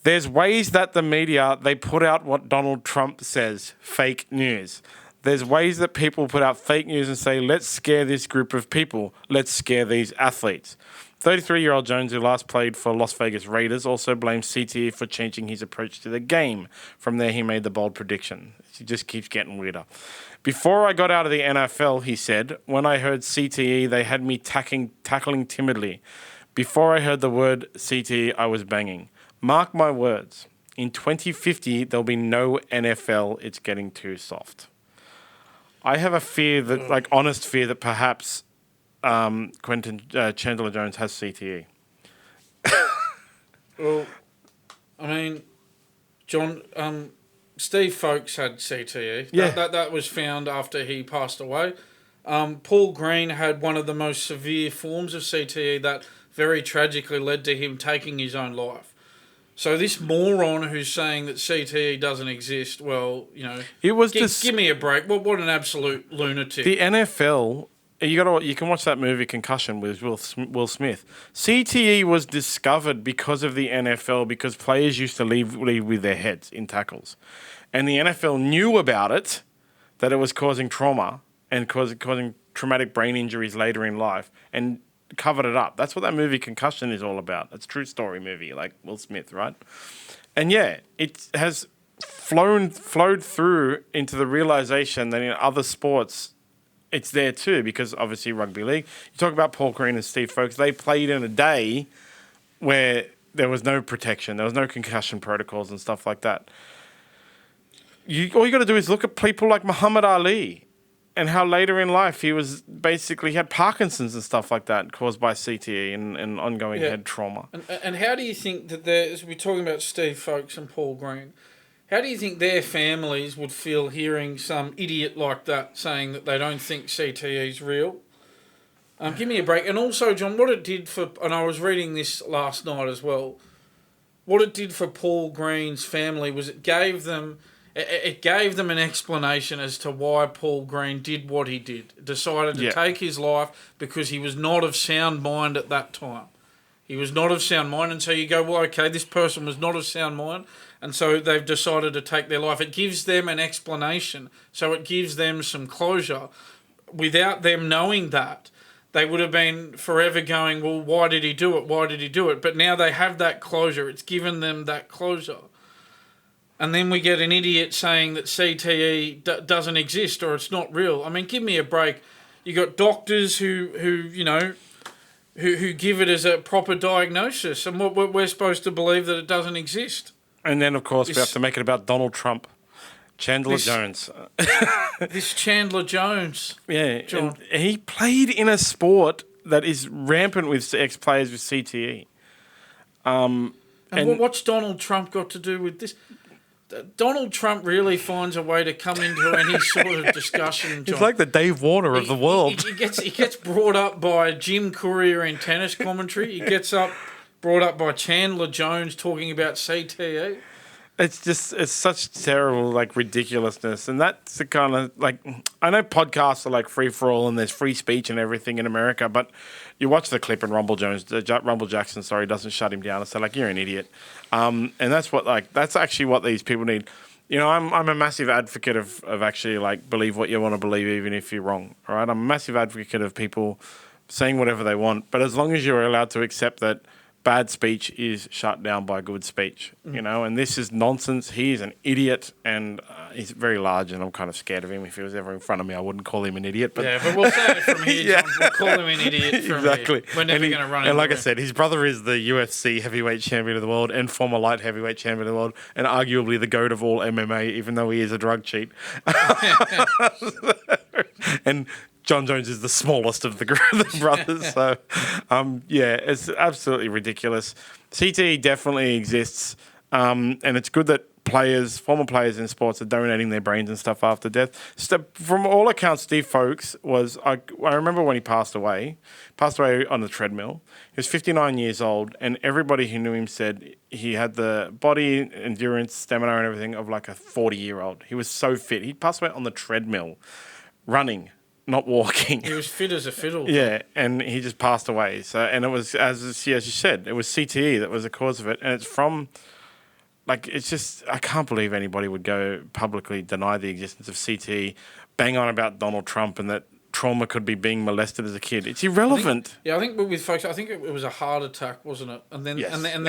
"There's ways that the media, they put out what Donald Trump says, fake news. There's ways that people put out fake news and say, let's scare this group of people. Let's scare these athletes." 33-year-old Jones, who last played for Las Vegas Raiders, also blames CTE for changing his approach to the game. From there, he made the bold prediction. It just keeps getting weirder. "Before I got out of the NFL," he said, "when I heard CTE, they had me tackling timidly. Before I heard the word CTE, I was banging. Mark my words. In 2050, there'll be no NFL. It's getting too soft." I have a fear that, honest fear that perhaps Chandler Jones has CTE. Well, I mean, John, Steve Folkes had CTE. Yeah. That was found after he passed away. Paul Green had one of the most severe forms of CTE that very tragically led to him taking his own life. So this moron who's saying that CTE doesn't exist, well, It was give me a break. What an absolute lunatic. The NFL, you can watch that movie Concussion with Will Smith. CTE was discovered because of the NFL, because players used to leave with their heads in tackles. And the NFL knew about it, that it was causing trauma and causing traumatic brain injuries later in life, and covered it up. That's what that movie Concussion is all about. It's a true story movie, like Will Smith, right? And yeah, it has flowed through into the realization that in other sports, it's there too because obviously rugby league. You talk about Paul Green and Steve Folkes. They played in a day where there was no protection, there was no concussion protocols and stuff like that. All you got to do is look at people like Muhammad Ali and how later in life he had Parkinson's and stuff like that caused by CTE and ongoing head trauma. And how do you think that as we're talking about Steve Folkes and Paul Green, how do you think their families would feel hearing some idiot like that saying that they don't think CTE is real? Give me a break. And also, John, what it did for, and I was reading this last night as well, what it did for Paul Green's family was it gave them an explanation as to why Paul Green did what he did. Decided to take his life because he was not of sound mind at that time. He was not of sound mind, and so you go, well, okay, this person was not of sound mind, and so they've decided to take their life. It gives them an explanation, so it gives them some closure. Without them knowing that, they would have been forever going, well, why did he do it? Why did he do it? But now they have that closure. It's given them that closure. And then we get an idiot saying that CTE doesn't exist or it's not real. I mean, give me a break. You got doctors who give it as a proper diagnosis, and we're supposed to believe that it doesn't exist. And then, of course, we have to make it about Donald Trump. Chandler Jones. This Chandler Jones. Yeah, John. And he played in a sport that is rampant with ex-players with CTE. And what's Donald Trump got to do with this? Donald Trump really finds a way to come into any sort of discussion, John. He's like the Dave Warner of the world. He gets brought up by Jim Courier in tennis commentary. He gets brought up by Chandler Jones talking about CTE. It's such terrible, ridiculousness. And that's the kind of, I know podcasts are free for all and there's free speech and everything in America, but you watch the clip and Rumble Jackson, doesn't shut him down and say, you're an idiot. And that's that's actually what these people need. You know, I'm a massive advocate of actually, believe what you want to believe even if you're wrong, all right? I'm a massive advocate of people saying whatever they want, but as long as you're allowed to accept that bad speech is shut down by good speech, you know, and this is nonsense. He's an idiot, and he's very large, and I'm kind of scared of him. If he was ever in front of me, I wouldn't call him an idiot. But we'll say it from here, John. We'll call him an idiot from exactly. here. We're never going to run him. And like I said, his brother is the UFC heavyweight champion of the world and former light heavyweight champion of the world, and arguably the GOAT of all MMA, even though he is a drug cheat. And John Jones is the smallest of the brothers. So, it's absolutely ridiculous. CTE definitely exists, and it's good that former players in sports are donating their brains and stuff after death. From all accounts, Steve Folkes was, I remember when he passed away on the treadmill. He was 59 years old, and everybody who knew him said he had the body, endurance, stamina, and everything of a 40-year-old. He was so fit. He passed away on the treadmill, running, not walking. He was fit as a fiddle. Yeah, and he just passed away. So, and it was, as you said, it was CTE that was the cause of it. And it's from, it's just, I can't believe anybody would go publicly deny the existence of CTE, bang on about Donald Trump and that trauma could be being molested as a kid. It's irrelevant. I think with folks, I think it was a heart attack, wasn't it? And then, yes. and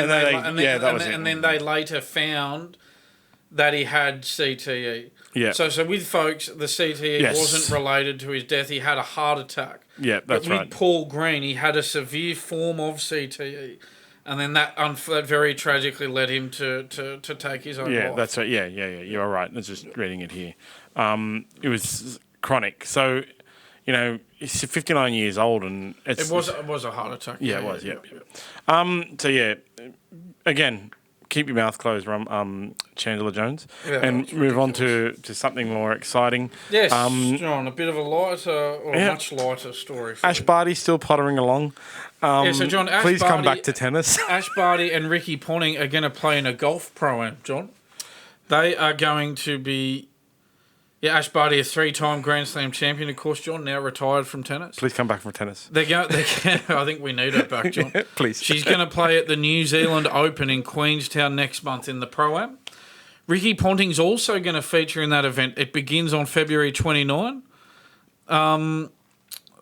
then they later found that he had CTE. Yeah. So with folks, the CTE wasn't related to his death. He had a heart attack. Yeah, that's right. With Paul Green, he had a severe form of CTE, and then that very tragically led him to take his own life. Yeah, that's right. Yeah. You're right. I was just reading it here. It was chronic. So, you know, he's 59 years old, and it was a heart attack. Yeah, it was. Yeah. Again, keep your mouth closed, Chandler Jones, and move on to something more exciting. Yes, John, a bit of a lighter much lighter story. Ash Barty still pottering along. So John, please come back to tennis. Ash Barty and Ricky Ponting are going to play in a golf pro-am, John. They are going to be... Yeah, Ash Barty, a 3-time Grand Slam champion, of course, John, now retired from tennis. Please come back from tennis. I think we need her back, John. Please. She's going to play at the New Zealand Open in Queenstown next month in the Pro-Am. Ricky Ponting's also going to feature in that event. It begins on February 29.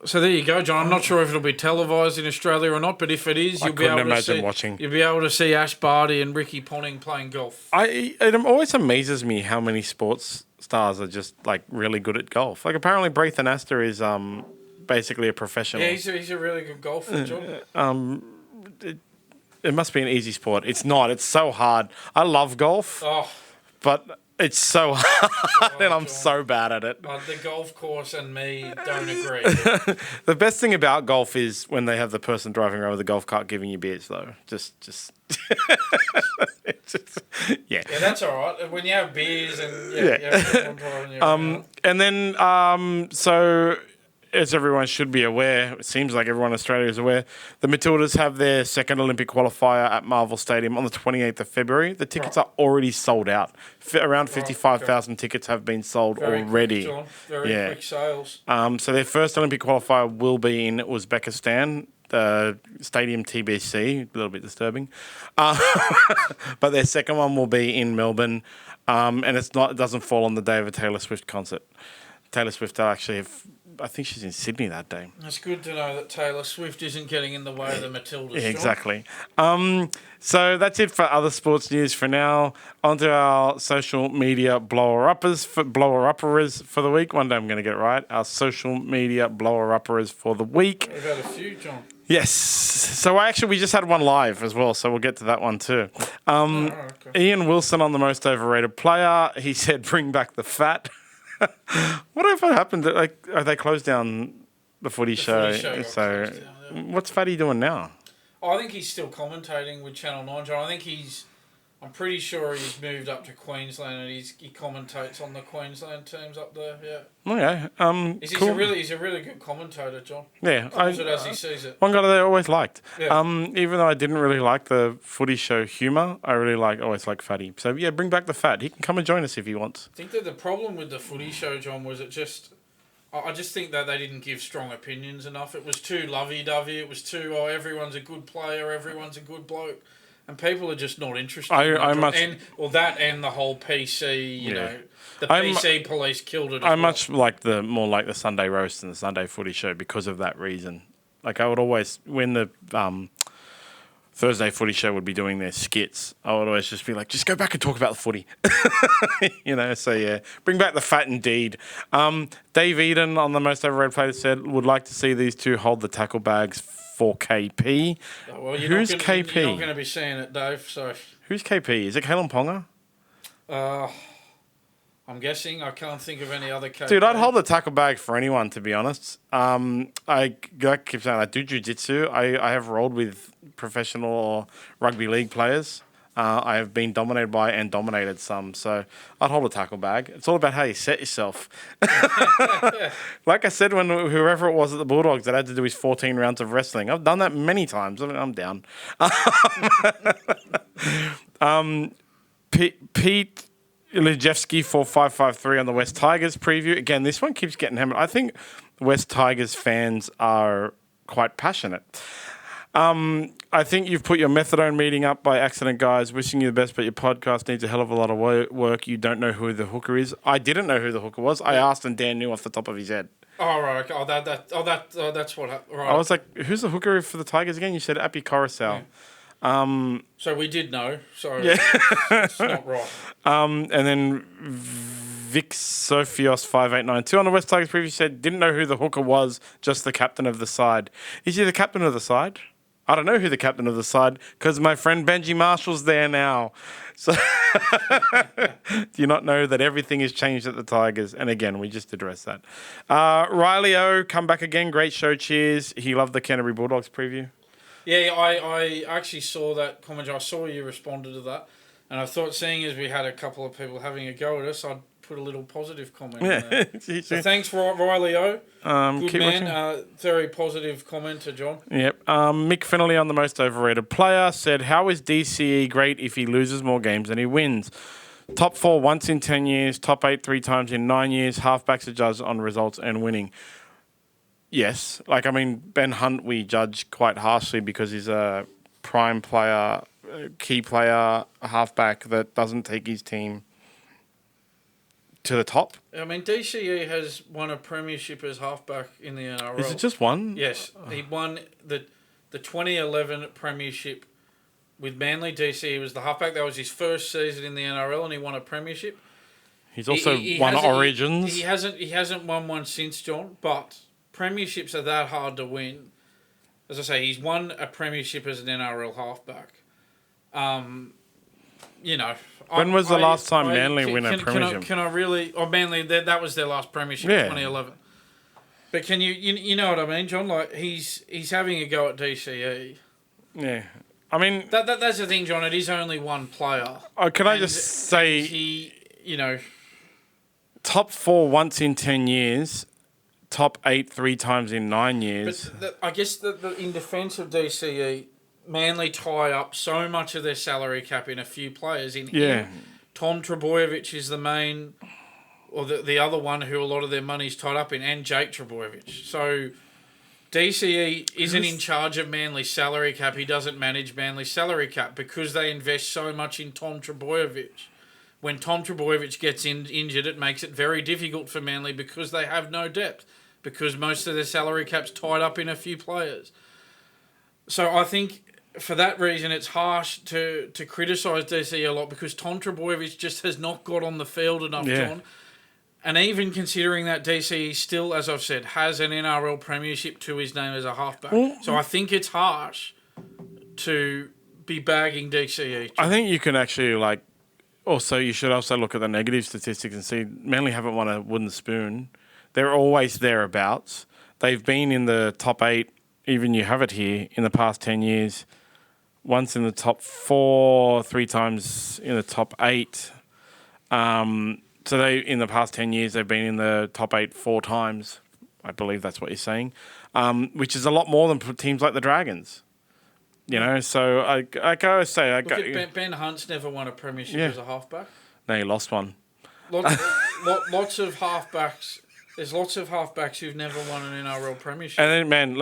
So there you go, John. I'm not sure if it'll be televised in Australia or not, but if it is, you'll be able to see Ash Barty and Ricky Ponting playing golf. It always amazes me how many sports stars are just like really good at golf. Like apparently Breathen Astor is basically a professional. Yeah, he's a really good golfer, John. It must be an easy sport. It's not. It's so hard. I love golf, but it's so hard, and I'm so bad at it. The golf course and me don't agree. The best thing about golf is when they have the person driving around with a golf cart giving you beers, though. Just yeah. Yeah, that's all right. When you have beers and and then so. As everyone should be aware, it seems like everyone in Australia is aware, the Matildas have their second Olympic qualifier at Marvel Stadium on the 28th of February. The tickets are already sold out. Around 55,000 tickets have been sold already. Very quick sales. So their first Olympic qualifier will be in Uzbekistan, the Stadium TBC, a little bit disturbing. But their second one will be in Melbourne, and it doesn't fall on the day of a Taylor Swift concert. Taylor Swift I think she's in Sydney that day. It's good to know that Taylor Swift isn't getting in the way of the Matildas. Yeah, exactly. So that's it for other sports news for now. On to our social media blower-uppers for the week. One day I'm going to get it right. Our social media blower-uppers for the week. We've had a few, John. Yes. So we just had one live as well, so we'll get to that one too. Ian Wilson on the most overrated player. He said, bring back the fat. Whatever happened? Are they closed down the footy show? So, what's Fatty doing now? I think he's still commentating with Channel 9, John. I'm pretty sure he's moved up to Queensland and he commentates on the Queensland teams up there. Yeah. Okay. Cool. He's a really good commentator, John. Yeah. Calls it as he sees it. One guy that I always liked. Yeah. Even though I didn't really like the footy show humour, I always like Fatty. So yeah, bring back the fat. He can come and join us if he wants. I think that the problem with the footy show, John, was I just think that they didn't give strong opinions enough. It was too lovey-dovey. It was too, everyone's a good player, everyone's a good bloke. And people are just not interested. And the whole PC, you know, the PC police killed it. Much like more like the Sunday roast and the Sunday footy show because of that reason. Like I would always, when the Thursday footy show would be doing their skits, I would always just be like, just go back and talk about the footy. So yeah, bring back the fat indeed. Dave Eden on the most overrated player said, would like to see these two hold the tackle bags for KP. Who's KP? You're not going to be seeing it, Dave. So who's KP? Is it Kalen Ponga? I'm guessing. I can't think of any other KP. Dude, I'd hold the tackle bag for anyone, to be honest. I keep saying I do jiu-jitsu. I have rolled with professional or rugby league players. I have been dominated by and dominated some, so I'd hold a tackle bag. It's all about how you set yourself. Like I said, when whoever it was at the Bulldogs that had to do his 14 rounds of wrestling, I've done that many times. I'm down. Pete Lijewski 4553 on the West Tigers preview. Again, this one keeps getting hammered. I think West Tigers fans are quite passionate. I think you've put your methadone meeting up by accident, guys. Wishing you the best, but your podcast needs a hell of a lot of work. You don't know who the hooker is. I didn't know who the hooker was. I asked, and Dan knew off the top of his head. Oh, right. That's what happened. Right. I was like, who's the hooker for the Tigers again? You said Appy Coruscant. Yeah. So we did know. So it's not right. And then Vic Sophios 5892 on the West Tigers preview said, didn't know who the hooker was, just the captain of the side. Is he the captain of the side? I don't know who the captain of the side, because my friend Benji Marshall's there now. So do you not know that everything has changed at the Tigers? And again, we just addressed that. Riley O, come back again. Great show. Cheers. He loved the Canterbury Bulldogs preview. Yeah, I actually saw that comment. I saw you responded to that. And I thought, seeing as we had a couple of people having a go at us, I'd put a little positive comment in there. So thanks, Riley O. Good man. Very positive commenter, John. Yep. Mick Finley on the most overrated player said, how is DCE great if he loses more games than he wins? Top 4 once in 10 years, top 8 3 times in 9 years, halfbacks are judged on results and winning. Yes. Ben Hunt we judge quite harshly because he's a prime player, key player, a halfback that doesn't take his team to the top. I mean, DCE has won a premiership as halfback in the NRL. Is it just one? Yes. He won the 2011 premiership with Manly. DCE was the halfback. That was his first season in the NRL, and he won a premiership. He's also won Origins. He hasn't won one since, John, but premierships are that hard to win. As I say, he's won a premiership as an NRL halfback. When was the last time Manly win a premiership? Can I really... Oh, Manly, that was their last premiership, 2011. But can you know what I mean, John? Like, he's having a go at DCE. Yeah. I mean... That's the thing, John. It is only one player. Can I just say... He, top 4 once in 10 years, top 8 3 times in 9 years. But I guess in defence of DCE, Manly tie up so much of their salary cap in a few players. Tom Trbojevic is the main, or the other one who a lot of their money's tied up in, and Jake Trbojevic. So DCE isn't in charge of Manly's salary cap. He doesn't manage Manly's salary cap because they invest so much in Tom Trbojevic. When Tom Trbojevic gets injured, it makes it very difficult for Manly because they have no depth, because most of their salary cap's tied up in a few players. So I think for that reason, it's harsh to criticise DCE a lot because Tom Trbojevic just has not got on the field enough, John. And even considering that DCE still, as I've said, has an NRL premiership to his name as a halfback. So I think it's harsh to be bagging DCE. John. I think you can actually, also, you should also look at the negative statistics and see Manly haven't won a wooden spoon. They're always thereabouts. They've been in the top 8, even you have it here, in the past 10 years. Once in the top 4, 3 times in the top 8. So in the past 10 years, they've been in the top 8 4 times. I believe that's what you're saying, which is a lot more than teams like the Dragons. So I gotta say... Ben Hunt's never won a premiership as a halfback. No, he lost one. Lots of halfbacks... There's lots of halfbacks who've never won an NRL premiership. And then, man,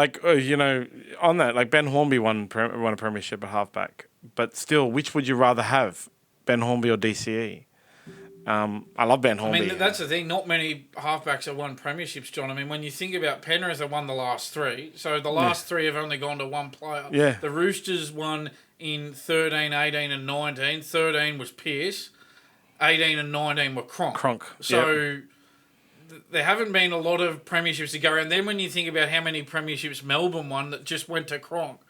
on that, Ben Hornby won a premiership at halfback. But still, which would you rather have, Ben Hornby or DCE? I love Ben Hornby. I mean, that's the thing. Not many halfbacks have won premierships, John. I mean, when you think about Penrith have won the last 3, so the last 3 have only gone to one player. Yeah. The Roosters won in 13, 18 and 19. 13 was Pearce. 18 and 19 were Cronk. So... There haven't been a lot of premierships to go around. Then when you think about how many premierships Melbourne won that just went to Cronk,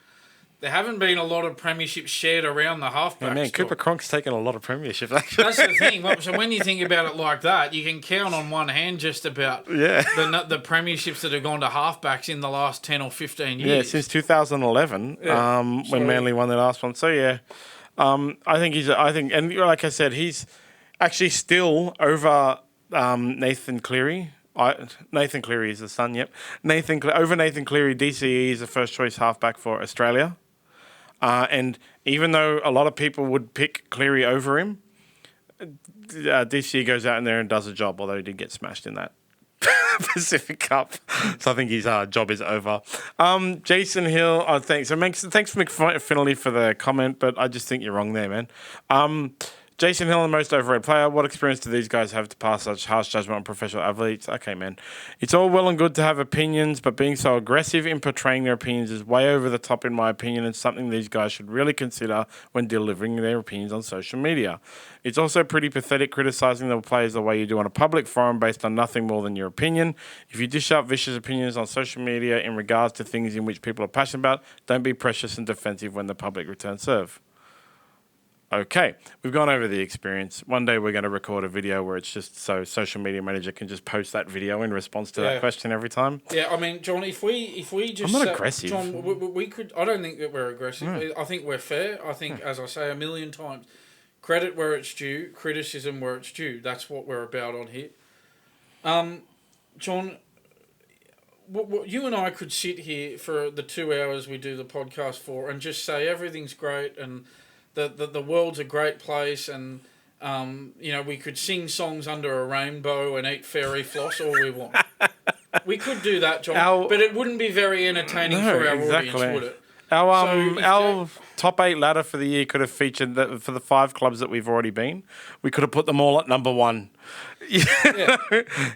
there haven't been a lot of premierships shared around the halfbacks. Man, Cooper Cronk's taken a lot of premierships, actually. That's the thing. So when you think about it like that, you can count on one hand just about the premierships that have gone to halfbacks in the last 10 or 15 years. Yeah, since 2011, when Manly won their last one. So, I think, and like I said, he's actually still over... Nathan Cleary. Nathan Cleary is the son, yep. Over Nathan Cleary, DCE is the first choice halfback for Australia. And even though a lot of people would pick Cleary over him, DCE goes out in there and does a job, although he did get smashed in that Pacific Cup. So I think his job is over. Jason Hill, thanks. Thanks for McFinley for the comment, but I just think you're wrong there, man. Jason Hill, the most overrated player. What experience do these guys have to pass such harsh judgment on professional athletes? Okay, man. It's all well and good to have opinions, but being so aggressive in portraying their opinions is way over the top, in my opinion, and something these guys should really consider when delivering their opinions on social media. It's also pretty pathetic criticizing the players the way you do on a public forum based on nothing more than your opinion. If you dish out vicious opinions on social media in regards to things in which people are passionate about, don't be precious and defensive when the public returns serve. Okay, we've gone over the experience. One day we're going to record a video where it's just so social media manager can just post that video in response to that question every time. Yeah, I mean, John, if we just... I'm not aggressive. John, we could... I don't think that we're aggressive. No. I think we're fair. I think, as I say a million times, credit where it's due, criticism where it's due. That's what we're about on here. John, you and I could sit here for the 2 hours we do the podcast for and just say everything's great and... The world's a great place, and we could sing songs under a rainbow and eat fairy floss all we want. We could do that, John, but it wouldn't be very entertaining for our audience, would it? Our top 8 ladder for the year could have featured for the 5 clubs that we've already been. We could have put them all at number 1.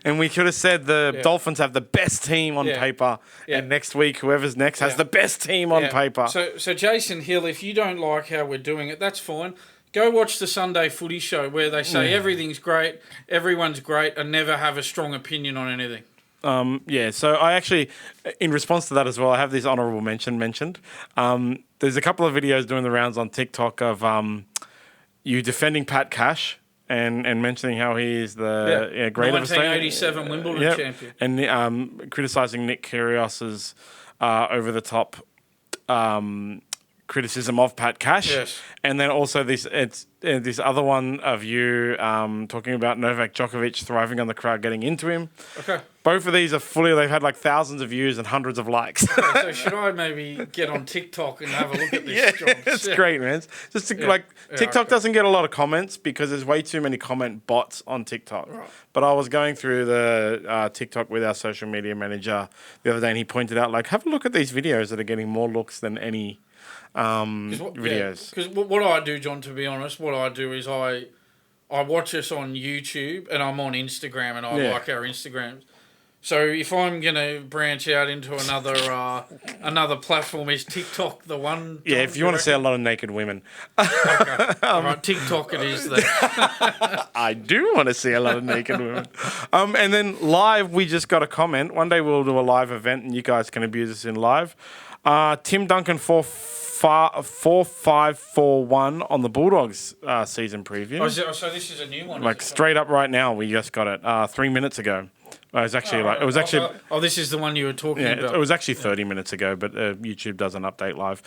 And we could have said the Dolphins have the best team on paper, and next week whoever's next has the best team on paper. So Jason Hill, if you don't like how we're doing it, that's fine. Go watch the Sunday Footy Show where they say everything's great, everyone's great, and never have a strong opinion on anything. So I actually, in response to that as well, I have this honourable mentioned. There's a couple of videos doing the rounds on TikTok of you defending Pat Cash and mentioning how he is the great 1987 Wimbledon champion. And criticising Nick Curios's over-the-top criticism of Pat Cash. Yes. And then also this other one of you talking about Novak Djokovic thriving on the crowd getting into him. Okay. Both of these they've had like thousands of views and hundreds of likes. Okay, so should I maybe get on TikTok and have a look at this? It's great, man. TikTok doesn't get a lot of comments because there's way too many comment bots on TikTok. Right. But I was going through the TikTok with our social media manager the other day, and he pointed out, like, have a look at these videos that are getting more looks than any videos. Because what I do, John, to be honest, is I watch us on YouTube and I'm on Instagram and I like our Instagrams. So if I'm going to branch out into another platform, is TikTok the one? Yeah, if you want to see a lot of naked women. Okay. All right, TikTok it is then. I do want to see a lot of naked women. And then live, we just got a comment. One day we'll do a live event and you guys can abuse us in live. Tim Duncan 4541 on the Bulldogs season preview. So this is a new one. Like straight up right now, we just got it 3 minutes ago. This is the one you were talking about. It was actually 30 minutes ago, but YouTube doesn't update live.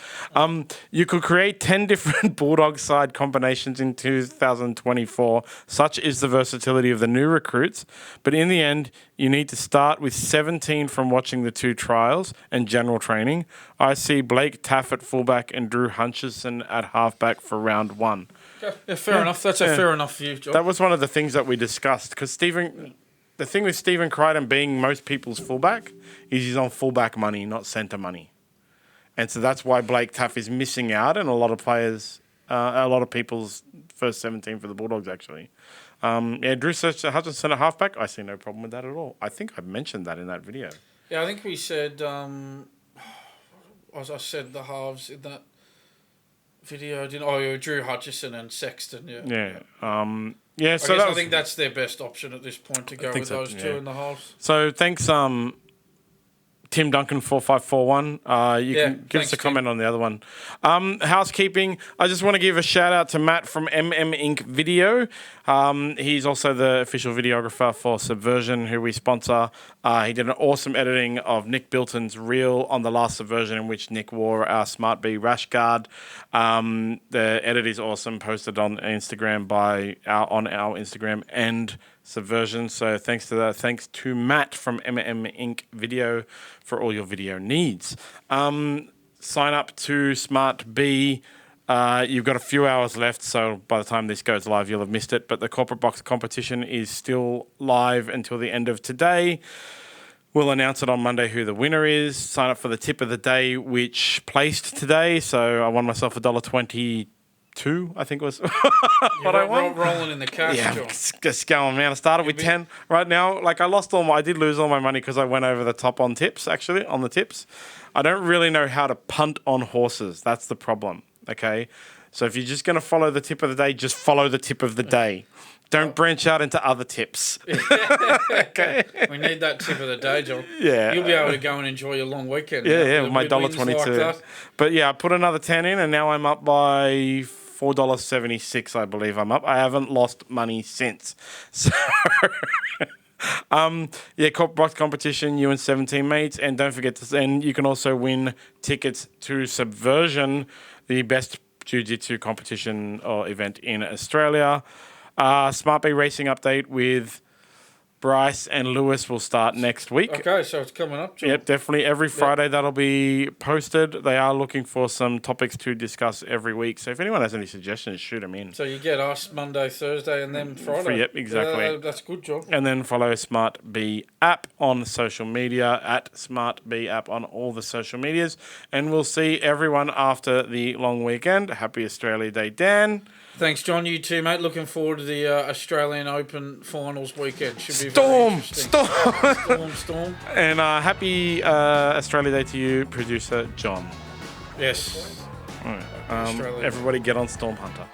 You could create 10 different Bulldog side combinations in 2024. Such is the versatility of the new recruits. But in the end, you need to start with 17 from watching the 2 trials and general training. I see Blake Taff at fullback and Drew Hutchison at halfback for round 1. Yeah, fair enough. That's a fair enough view, John. That was one of the things that we discussed because the thing with Stephen Crichton being most people's fullback is he's on fullback money, not centre money. And so that's why Blake Taff is missing out and a lot of people's first 17 for the Bulldogs, actually. Drew Hutchison at halfback, I see no problem with that at all. I think I mentioned that in that video. Yeah, I think we said, as I said, the halves in that video. Drew Hutchison and Sexton, I think that's their best option at this point to go with those two in the halves. So thanks, Tim Duncan 4541. You can give us a comment on the other one. Housekeeping. I just want to give a shout out to Matt from Inc. Video. He's also the official videographer for Subversion, who we sponsor. He did an awesome editing of Nick Bilton's reel on the last Subversion in which Nick wore our SmartB rash guard. The edit is awesome, posted on Instagram on our Instagram and Subversion. So thanks to Matt from Inc. Video for all your video needs. Sign up to SmartB. You've got a few hours left, so by the time this goes live, you'll have missed it. But the Corporate Box competition is still live until the end of today. We'll announce it on Monday who the winner is. Sign up for the tip of the day, which placed today. So I won myself $1.22, I think was what I won. Rolling in the cash. Yeah, just going, man. I started with 10 right now. Like I did lose all my money because I went over the top on tips, actually, on the tips. I don't really know how to punt on horses. That's the problem. Okay, so if you're just going to follow the tip of the day, just follow the tip of the day. Don't branch out into other tips. Okay, we need that tip of the day, John. Yeah, you'll be able to go and enjoy your long weekend. With my $1.22. Like but yeah, I put another 10 in, and now I'm up by $4.76. I believe I'm up. I haven't lost money since. So. Corporate Box competition, you and 17 mates, and don't forget and you can also win tickets to Subversion, the best jiu-jitsu competition or event in Australia. SmartB racing update with Bryce and Lewis will start next week. Okay, so it's coming up, John. Yep, definitely. Every Friday that'll be posted. They are looking for some topics to discuss every week. So if anyone has any suggestions, shoot them in. So you get us Monday, Thursday, and then Friday. Yep, exactly. That's good, John. And then follow SmartB App on social media, at SmartB App on all the social medias. And we'll see everyone after the long weekend. Happy Australia Day, Dan. Thanks, John. You too, mate. Looking forward to the Australian Open Finals weekend. Should be Storm. Storm. And happy Australia Day to you, producer John. Yes. Everybody get on Storm Hunter.